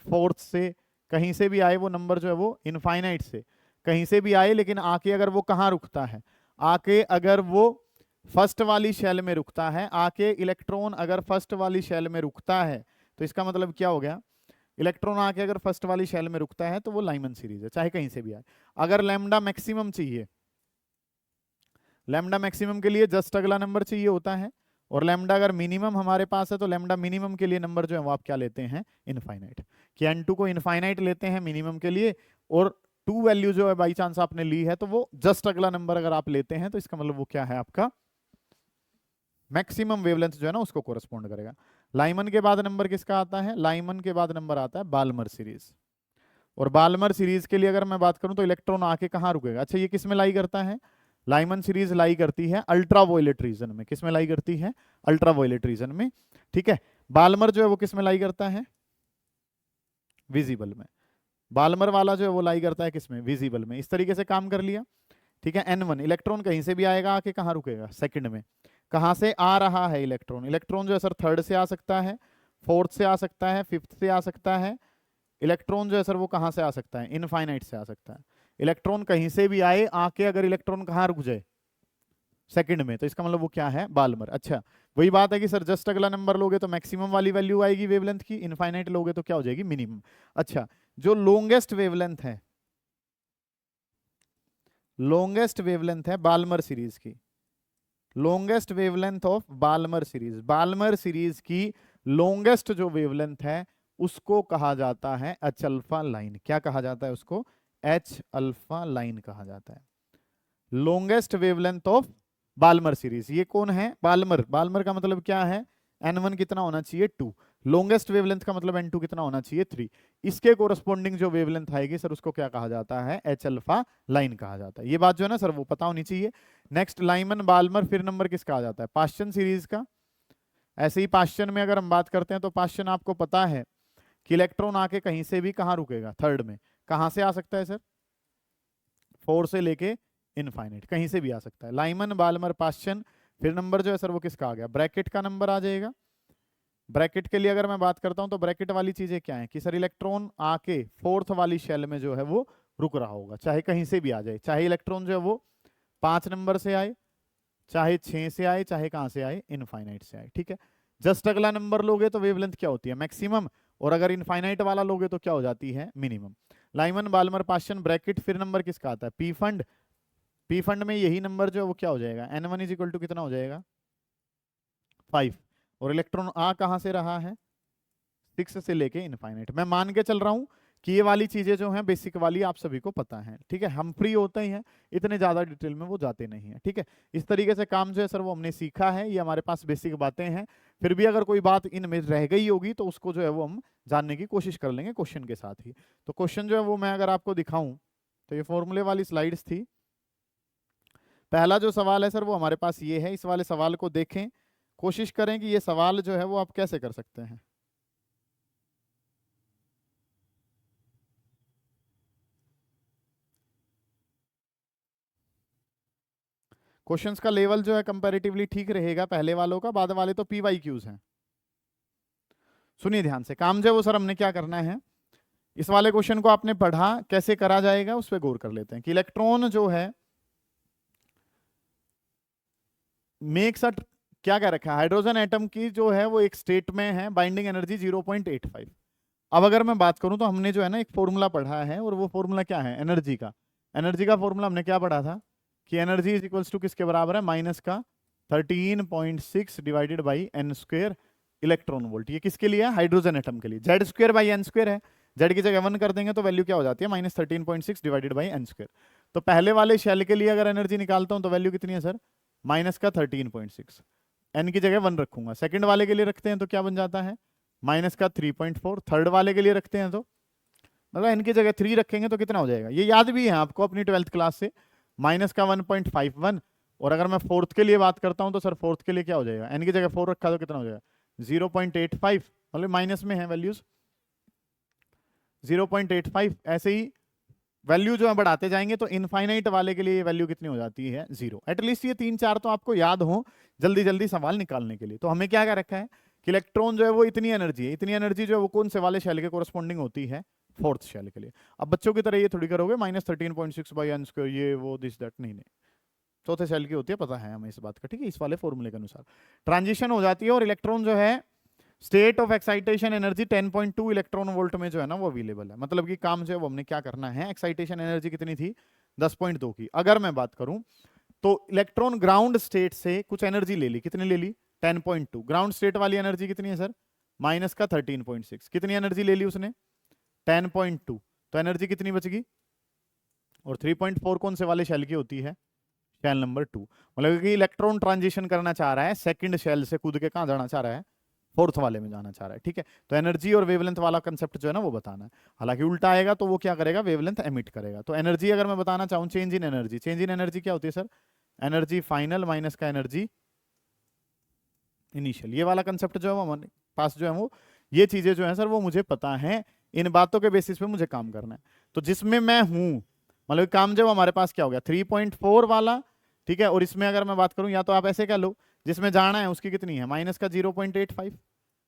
S1: फोर्थ से, कहीं से भी आए वो नंबर जो है वो इनफाइनाइट से कहीं से भी आए, लेकिन आके अगर वो कहाँ रुकता है, आके अगर वो फर्स्ट वाली शेल में रुकता है, आके इलेक्ट्रॉन अगर फर्स्ट वाली शेल में रुकता है तो इसका मतलब क्या हो गया, इलेक्ट्रॉन आके अगर फर्स्ट वाली शेल में रुकता है तो वो लाइमन सीरीज है, चाहे कहीं से भी आए। अगर लैम्डा मैक्सिमम चाहिए, लैम्डा मैक्सिमम के लिए जस्ट अगला नंबर चाहिए होता है, और लैम्डा अगर मिनिमम हमारे पास है तो लैम्डा मिनिमम के लिए नंबर जो है वो आप क्या लेते हैं, इनफाइनाइट। कि n2 को इनफाइनाइट लेते हैं मिनिमम के लिए, और 2 वैल्यू जो है बाई चांस आपने ली है तो वो जस्ट अगला नंबर अगर आप लेते हैं तो इसका मतलब वो क्या है, आपका मैक्सिमम वेवलेंथ जो है ना उसको कोरस्पॉन्ड करेगा। लाइमन के बाद नंबर किसका आता है, लाइमन के बाद नंबर आता है बाल्मर सीरीज। और बाल्मर सीरीज के लिए अगर मैं बात करूं तो इलेक्ट्रॉन आके कहाँ रुकेगा, अच्छा ये किस में लाई करता है, लाइमन सीरीज लाई करती है अल्ट्रावायलेट रीजन में। किस में लाई करती है, अल्ट्रावायलेट रीजन में। ठीक है, बाल्मर जो है वो किस में लाई करता है, विजिबल में। बाल्मर वाला जो है वो लाई करता है किस में, विजिबल में। इस तरीके से काम कर लिया। ठीक है, n1 इलेक्ट्रॉन कहीं से भी आएगा, आके कहाँ रुकेगा, सेकंड में। कहाँ से आ रहा है इलेक्ट्रॉन, इलेक्ट्रॉन जो है सर थर्ड से आ सकता है, फोर्थ से आ सकता है, फिफ्थ से आ सकता है। इलेक्ट्रॉन जो है सर वो कहाँ से आ सकता है, इनफाइनाइट से आ सकता है। इलेक्ट्रॉन कहीं से भी आए, आके अगर इलेक्ट्रॉन कहाँ रुक जाए, सेकंड में, तो इसका मतलब वो क्या है, बाल्मर। अच्छा, वही बात है कि सर जस्ट अगला नंबर लोगे तो मैक्सिमम वाली वैल्यू आएगी वेवलेंथ की, इनफाइनाइट लोगे तो क्या हो जाएगी, मिनिमम। अच्छा, जो लॉन्गेस्ट वेवलेंथ है, लॉन्गेस्ट वेवलेंथ है बाल्मर सीरीज की, longest wavelength of Balmer series, Balmer series की लॉन्गेस्ट जो वेवलेंथ है उसको कहा जाता है एच अल्फा लाइन। क्या कहा जाता है उसको, एच अल्फा लाइन कहा जाता है। Longest wavelength of Balmer series, ये कौन है, बाल्मर। बाल्मर का मतलब क्या है, n1 कितना होना चाहिए, 2। लॉन्गेस्ट वेवलेंथ का मतलब n2 कितना होना चाहिए, 3। इसके कोरस्पॉन्डिंग जो वेवलेंथ आएगी सर उसको क्या कहा जाता है, एच अल्फा लाइन कहा जाता है। ये बात जो है ना सर वो पता होनी चाहिए। नेक्स्ट लाइमन बाल्मर, फिर नंबर किसका आ जाता है, पाश्चन सीरीज का। ऐसे ही पाश्चन में अगर हम बात करते हैं तो पाश्चन आपको पता है कि इलेक्ट्रॉन आके कहीं से भी कहाँ रुकेगा, थर्ड में। कहाँ से आ सकता है सर, 4 से लेके इनफाइनाइट, कहीं से भी आ सकता है। लाइमन बाल्मर पाश्चन, फिर नंबर जो है सर वो किसका आ गया, ब्रैकेट का नंबर आ जाएगा। ब्रैकेट के लिए अगर मैं बात करता हूं तो ब्रैकेट वाली चीजें क्या है कि सर इलेक्ट्रॉन आके फोर्थ वाली शेल में जो है वो रुक रहा होगा, चाहे कहीं से भी आ जाए, चाहे इलेक्ट्रॉन जो है वो 5 नंबर से आए, चाहे 6 से आए, चाहे कहां से आए, इनफाइनाइट से आए। ठीक है, जस्ट अगला नंबर लोगे तो वेवलेंथ क्या होती है, मैक्सिमम, और अगर इनफाइनाइट वाला लोगे तो क्या हो जाती है, minimum. Lyman Balmer Paschen bracket, फिर नंबर किसका आता है, पी फंड। पी फंड में यही नंबर जो है वो क्या हो जाएगा, n1 इज इक्वल टू कितना हो जाएगा, 5। और इलेक्ट्रॉन आ कहां से रहा है, 6 से लेके इनफाइनाइट। मैं मान के चल रहा हूं कि ये वाली चीजें जो हैं बेसिक वाली आप सभी को पता है, ठीक है। हम फ्री होते ही हैं, इतने ज्यादा डिटेल में वो जाते नहीं है, ठीक है। इस तरीके से काम जो है सर वो हमने सीखा है, ये हमारे पास बेसिक बातें हैं। फिर भी अगर कोई बात इनमें रह गई होगी तो उसको जो है वो हम जानने की कोशिश कर लेंगे क्वेश्चन के साथ ही। तो क्वेश्चन जो है वो मैं अगर आपको दिखाऊं तो ये फॉर्मूले वाली स्लाइड्स थी। पहला जो सवाल है सर वो हमारे पास ये है, इस वाले सवाल को देखें, कोशिश करें कि ये सवाल जो है वो आप कैसे कर सकते हैं। क्वेश्चंस का लेवल जो है कंपैरेटिवली ठीक रहेगा पहले वालों का, बाद वाले तो PYQs हैं। सुनिए ध्यान से, काम जो है वो सर हमने क्या करना है, इस वाले क्वेश्चन को आपने पढ़ा, कैसे करा जाएगा उस पर गौर कर लेते हैं कि इलेक्ट्रॉन जो है मेक्स अ, क्या कह रखा है, हाइड्रोजन एटम की जो है वो एक स्टेट में है, बाइंडिंग एनर्जी 0.85। अब अगर मैं बात करूं तो हमने जो है ना एक फॉर्मूला पढ़ा है, और वो फॉर्मूला क्या है, एनर्जी का। एनर्जी का फॉर्मूला हमने क्या पढ़ा था कि एनर्जी इज इक्वल्स टू किसके बराबर है, माइनस का 13.6 divided by N square electron volt. ये किसके लिए है, हाइड्रोजन एटम के लिए। Z square by N square है, जेड की जगह 1 कर देंगे तो वैल्यू क्या हो जाती है, -13.6 डिवाइडेड बाई एन स्क्वेयर। तो पहले वाले शेल के लिए अगर एनर्जी निकालता हूं तो वैल्यू कितनी है सर, माइनस का 13.6, एन की जगह 1 रखूंगा। सेकंड वाले के लिए रखते हैं तो क्या बन जाता है, माइनस का 3.4। थर्ड वाले के लिए रखते हैं तो मतलब एन की जगह 3 रखेंगे तो कितना हो जाएगा, ये याद भी है आपको अपनी 12th क्लास से, माइनस का 1.51। और अगर मैं फोर्थ के लिए बात करता हूं तो सर फोर्थ के लिए क्या हो जाएगा, एन की जगह 4 रखा तो कितना हो जाएगा 0.85, मतलब माइनस में है वैल्यूज 0.85। ऐसे ही वैल्यू जो है बढ़ाते जाएंगे तो इनफाइनाइट वाले के लिए वैल्यू कितनी हो जाती है, 0। एटलीस्ट ये 3-4 तो आपको याद हो जल्दी जल्दी सवाल निकालने के लिए। तो हमें क्या क्या रखा है कि इलेक्ट्रॉन जो है वो इतनी एनर्जी है, इतनी एनर्जी जो है वो कौन से वाले शेल के कोरस्पॉन्डिंग होती है, फोर्थ शेल के लिए। अब बच्चों की तरह ये थोड़ी करोगे -13.6 बाई एन स्क्वायर ये वो दिस दैट, नहीं नहीं, चौथे सेल की होती है, पता है हमें इस बात का, ठीक है। इस वाले फॉर्मूले के अनुसार ट्रांजिशन हो जाती है और इलेक्ट्रॉन जो है state of excitation energy 10.2 electron volt में जो है ना वो अवेलेबल है। मतलब कि काम जो है वो हमने क्या करना है, एक्साइटेशन एनर्जी कितनी थी 10.2 की। अगर मैं बात करूं तो इलेक्ट्रॉन ग्राउंड स्टेट से कुछ एनर्जी ले ली, कितनी ले ली 10.2। ग्राउंड स्टेट वाली एनर्जी कितनी है सर, माइनस का 13.6। कितनी एनर्जी ले ली उसने 10.2, तो एनर्जी कितनी बचेगी, और 3.4 कौन से वाले शेल की होती है, शेल नंबर 2। मतलब कि इलेक्ट्रॉन ट्रांजिशन करना चाह रहा है, सेकंड शेल से कूद के कहां जाना चाह रहा है, फोर्थ वाले में जाना चाह रहा है, ठीक है। तो एनर्जी और वेवलेंथ वाला कंसेप्ट जो है ना वो बताना है। हालांकि उल्टा आएगा तो वो क्या करेगा, वेवलेंथ एमिट करेगा। तो एनर्जी अगर मैं बताना चाहूँ, change in energy, change in energy क्या होती है सर, एनर्जी फाइनल माइनस का एनर्जी इनिशियल। ये वाला कंसेप्ट जो है वो हमारे पास जो है वो, ये चीजें जो है सर वो मुझे पता है, इन बातों के बेसिस पे मुझे काम करना है। तो जिसमें मैं हूं, मतलब काम जो हमारे पास क्या हो गया 3.4 वाला, ठीक है। और इसमें अगर मैं बात करूं, या तो आप ऐसे कह लो, जिसमें जाना है उसकी कितनी है, माइनस का 0.85।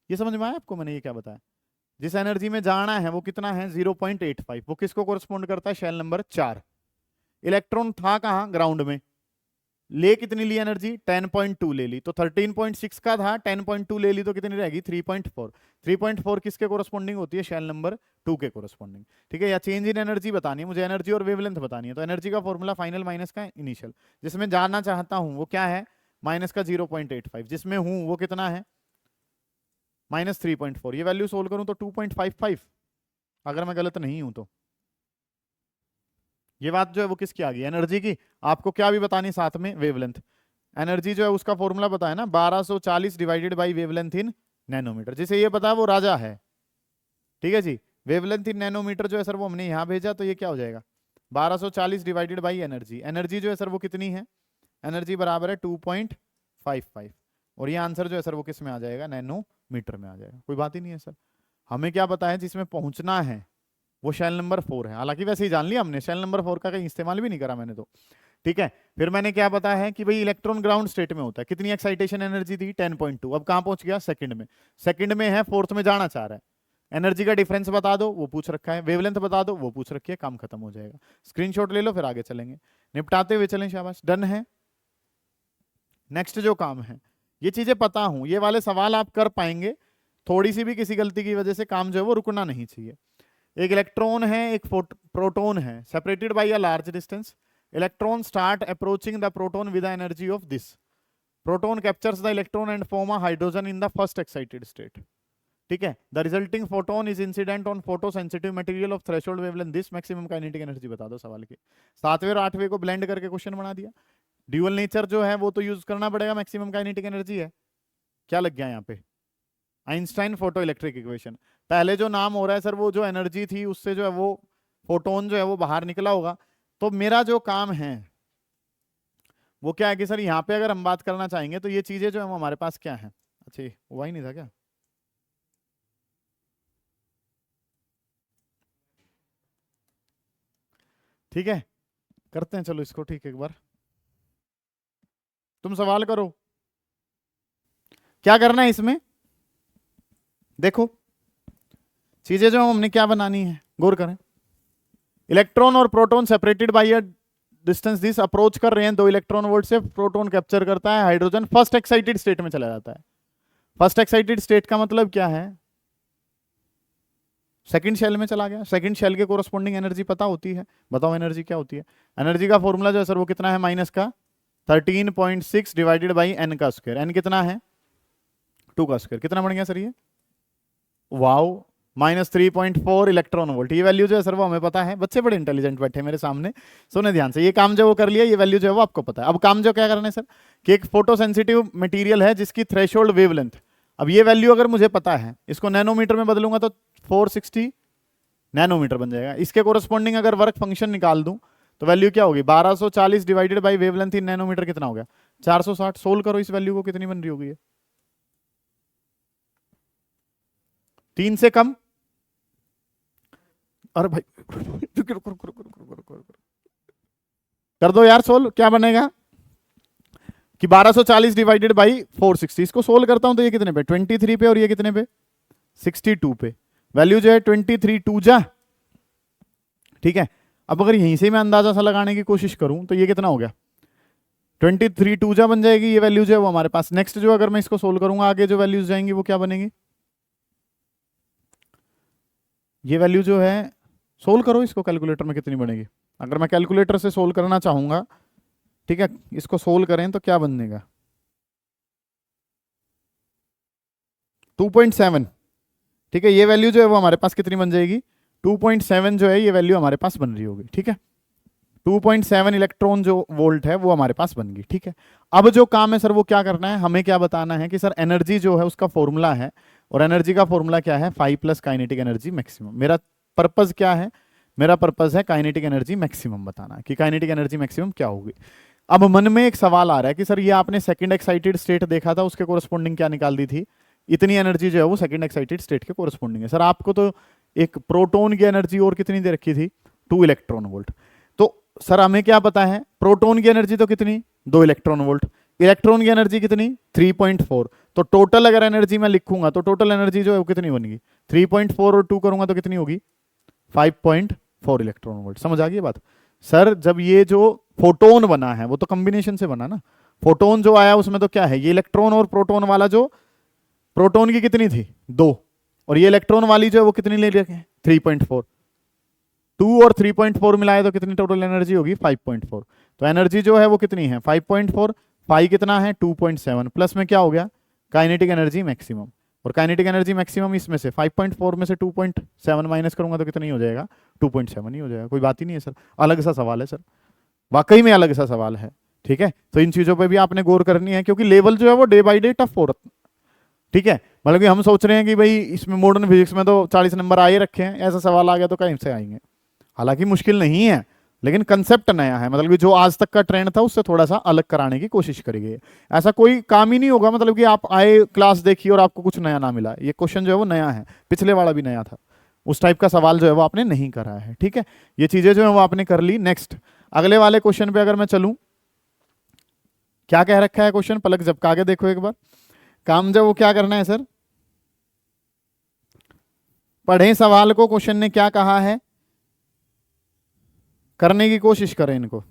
S1: ये समझ में आया आपको मैंने ये क्या बताया, जिस एनर्जी में जाना है वो कितना है 0.85। वो किसको कोरस्पॉन्ड करता है, शेल नंबर 4। इलेक्ट्रॉन था कहां, ग्राउंड में, ले कितनी ली एनर्जी 10.2 ले ली, तो 13.6 का था 10.2 ले ली तो कितनी रहेगी 3.4। 3.4 किसके कोरस्पॉन्डिंग होती है, शेल नंबर 2 के कोरस्पॉन्डिंग, ठीक है। या चेंज इन एनर्जी बतानी है मुझे, एनर्जी और वेवलेंथ बतानी है, तो एनर्जी का फॉर्मूला फाइनल माइनस का इनिशियल। जिसमें जानना चाहता हूं वो क्या है, माइनस का 0.85। जिसमें हूं वो कितना है, -3.4। ये वैल्यू सोल्व करूं तो 2.55, अगर मैं गलत नहीं हूं तो। ये बात जो है वो किसकी आ गई, एनर्जी की। आपको क्या भी बतानी साथ में, वेवलेंथ। एनर्जी जो है उसका फॉर्मूला बताया ना, 1240 divided by wavelength in nanometre. जिसे ये पता है वो राजा है, ठीक है जी। वेवलेंथ इन नैनोमीटर जो है सर वो हमने यहां भेजा, तो ये क्या हो जाएगा 1240 डिवाइडेड बाई एनर्जी। एनर्जी जो है सर वो कितनी है, एनर्जी बराबर है 2.55। और ये आंसर जो है सर वो किस में आ जाएगा, नैनोमीटर में आ जाएगा। कोई बात ही नहीं है सर। हमें क्या पता है, जिसमें पहुंचना है वो शेल नंबर 4 है। हालांकि वैसे ही जान लिया हमने, शेल नंबर 4 का कहीं इस्तेमाल भी नहीं करा मैंने तो, ठीक है। फिर मैंने क्या पता है कि भाई इलेक्ट्रॉन ग्राउंड स्टेट में होता है, कितनी एक्साइटेशन एनर्जी थी 10.2। अब कहां पहुंच गया, सेकंड में, सेकंड में है, फोर्थ में जाना चाह रहा है। एनर्जी का डिफरेंस बता दो, वो पूछ रखा है। वेवलेंथ बता दो, वो पूछ रखी है। काम खत्म हो जाएगा। स्क्रीनशॉट ले लो, फिर आगे चलेंगे, निपटाते हुए चलें। शाबाश, डन है। नेक्स्ट जो काम है, ये चीजें पता हूं, ये वाले सवाल आप कर पाएंगे। थोड़ी सी भी किसी गलती की वजह से काम जो है वो रुकना नहीं चाहिए। एक इलेक्ट्रॉन है, एक प्रोटॉन है, separated by a large distance. Electron start approaching the proton with the energy of this. Proton captures the electron and form a hydrogen in the first excited state. ठीक है। The resulting photon is incident on photo sensitive material of threshold wavelength, this maximum kinetic energy बता दो सवाल के। 7वें और 8वें को ब्लेंड करके क्वेश्चन बना दिया। ड्यूअल नेचर जो है वो तो यूज करना पड़ेगा, मैक्सिमम काइनेटिक एनर्जी है। क्या लग गया यहाँ पे? Einstein photo electric equation. पहले जो नाम हो रहा है सर वो जो एनर्जी थी उससे जो है वो फोटोन जो है वो बाहर निकला होगा। तो मेरा जो काम है वो क्या है कि सर यहाँ पे अगर हम बात करना चाहेंगे तो ये चीजें जो है वो हमारे पास क्या है। अच्छा ये हुआ ही नहीं था क्या? ठीक है करते हैं चलो इसको ठीक एक बार। तुम सवाल करो क्या करना है इसमें। देखो चीजें जो हमने क्या बनानी है गौर करें। इलेक्ट्रॉन और proton separated by a distance this, approach कर रहे हैं 2 इलेक्ट्रॉन वोल्ट से, प्रोटॉन कैप्चर करता है हाइड्रोजन, फर्स्ट एक्साइटेड स्टेट में चला जाता है। फर्स्ट एक्साइटेड स्टेट का मतलब क्या है? सेकंड शेल में चला गया। सेकंड शेल के कोरस्पॉन्डिंग एनर्जी पता होती है, बताओ एनर्जी क्या होती है। एनर्जी का फॉर्मूला जो है सर वो कितना है, माइनस का 13.6 डिवाइडेड बाई एन का स्क्वायर। एन कितना है? 2 का स्क्वायर। कितना बन गया सर ये? Wow, -3.4 electron volt. ये वैल्यू जो है सर वो हमें पता है, बच्चे बड़े इंटेलिजेंट बैठे मेरे सामने, सुने ध्यान से। ये काम जो वो कर लिया, ये वैल्यू जो है वो आपको पता है। अब काम जो क्या करना है सर कि एक फोटो सेंसिटिव मटेरियल है जिसकी थ्रेशोल्ड वेवलेंथ, अब ये वैल्यू अगर मुझे पता है, इसको नैनोमीटर में बदलूंगा तो 460 नैनोमीटर बन जाएगा। इसके कोरस्पॉन्डिंग अगर वर्क फंक्शन निकाल दूं तो वैल्यू क्या होगी? 1240 divided by wavelength in nanometre कितना हो गया? 460। सोल्व करो इस वैल्यू को, कितनी बन रही होगी? 3 से कम। अरे भाई कर दो यार सोल्व। क्या बनेगा कि 1240 डिवाइडेड बाई 460। इसको सोल्व करता हूं तो ये कितने पे? 23 पे, और ये कितने पे? 62 पे। वैल्यू जो है 23 2 जा, ठीक है। अब अगर यहीं से मैं अंदाजा सा लगाने की कोशिश करूं तो ये कितना हो गया? 23 2 जा बन जाएगी ये वैल्यू जो है वो हमारे पास। नेक्स्ट जो अगर मैं इसको सोल्व करूंगा आगे जो वैल्यूज जाएंगी वो क्या बनेगी? ये वैल्यू जो है सोल्व करो इसको कैलकुलेटर में, कितनी बनेगी? अगर मैं कैलकुलेटर से सोल्व करना चाहूंगा, ठीक है, इसको सोल्व करें तो क्या बनेगा? 2.7, ठीक है। ये वैल्यू जो है वो हमारे पास कितनी बन जाएगी? 2.7 जो है ये वैल्यू हमारे पास बन रही होगी, ठीक है। 2.7 इलेक्ट्रॉन जो वोल्ट है वो हमारे पास बन गई, ठीक है। अब जो काम है सर वो क्या करना है, हमें क्या बताना है कि सर एनर्जी जो है उसका फॉर्मूला है, और एनर्जी का फॉर्मूला क्या है? 5 प्लस काइनेटिक एनर्जी मैक्सिमम। मेरा पर्पज क्या है? मेरा पर्पज है काइनेटिक एनर्जी मैक्सिमम बताना, कि काइनेटिक एनर्जी मैक्सिमम क्या होगी। अब मन में एक सवाल आ रहा है कि सर ये आपने सेकंड एक्साइटेड स्टेट देखा था, उसके कोरस्पॉन्डिंग क्या निकाल दी थी? इतनी एनर्जी जो है वो सेकंड एक्साइटेड स्टेट के कोरस्पॉन्डिंग है। सर आपको तो एक प्रोटॉन की एनर्जी और कितनी दे रखी थी? 2 इलेक्ट्रॉन वोल्ट। तो सर हमें क्या पता है? प्रोटॉन की एनर्जी तो कितनी? 2 इलेक्ट्रॉन वोल्ट। इलेक्ट्रॉन की एनर्जी कितनी? 3.4। तो टोटल अगर एनर्जी मैं लिखूंगा तो टोटल एनर्जी जो है वो कितनी बनेगी? 3.4 और 2 करूंगा तो कितनी होगी? 5.4 इलेक्ट्रॉन वोल्ट। समझ आ गई बात? सर जब ये जो फोटोन बना है वो तो कॉम्बिनेशन से बना ना। फोटोन जो आया उसमें तो क्या है? ये इलेक्ट्रॉन और प्रोटॉन वाला जो, प्रोटॉन की कितनी थी? 2, और ये इलेक्ट्रॉन वाली जो है वो कितनी ले रखे? 3.4। 2 और 3.4 मिलाए तो कितनी टोटल एनर्जी होगी? 5.4। तो एनर्जी जो है वो कितनी है? 5.4। फाई कितना है? 2.7। प्लस में क्या हो गया? Kinetic energy maximum. और काइनेटिक एनर्जी मैक्सिमम इसमें से 5.4 में से 2.7 माइनस करूंगा तो कितना ही हो जाएगा? 2.7 ही हो जाएगा। कोई बात ही नहीं है सर, अलग सा सवाल है सर, वाकई में अलग सा सवाल है, ठीक है। तो इन चीजों पे भी आपने गौर करनी है, क्योंकि लेवल जो है वो डे बाई डे टफ हो रहा, ठीक है। मतलब कि हम सोच रहे हैं कि भाई इसमें मॉडर्न फिजिक्स में तो 40 नंबर आए रखे हैं, ऐसा सवाल आ गया तो कहीं से आएंगे। हालांकि मुश्किल नहीं है, लेकिन कंसेप्ट नया है। मतलब कि जो आज तक का ट्रेंड था उससे थोड़ा सा अलग कराने की कोशिश करेंगे। ऐसा कोई काम ही नहीं होगा मतलब कि आप आए, क्लास देखी और आपको कुछ नया ना मिला। ये क्वेश्चन जो है वो नया है, पिछले वाला भी नया था, उस टाइप का सवाल जो है वो आपने नहीं करा है, ठीक है। ये चीजें जो है वो आपने कर ली। नेक्स्ट अगले वाले क्वेश्चन पे अगर मैं चलूं, क्या कह रखा है क्वेश्चन? पलक झपका के देखो एक बार। काम जो वो क्या करना है सर? पढ़े सवाल को, क्वेश्चन ने क्या कहा है, करने की कोशिश करें इनको।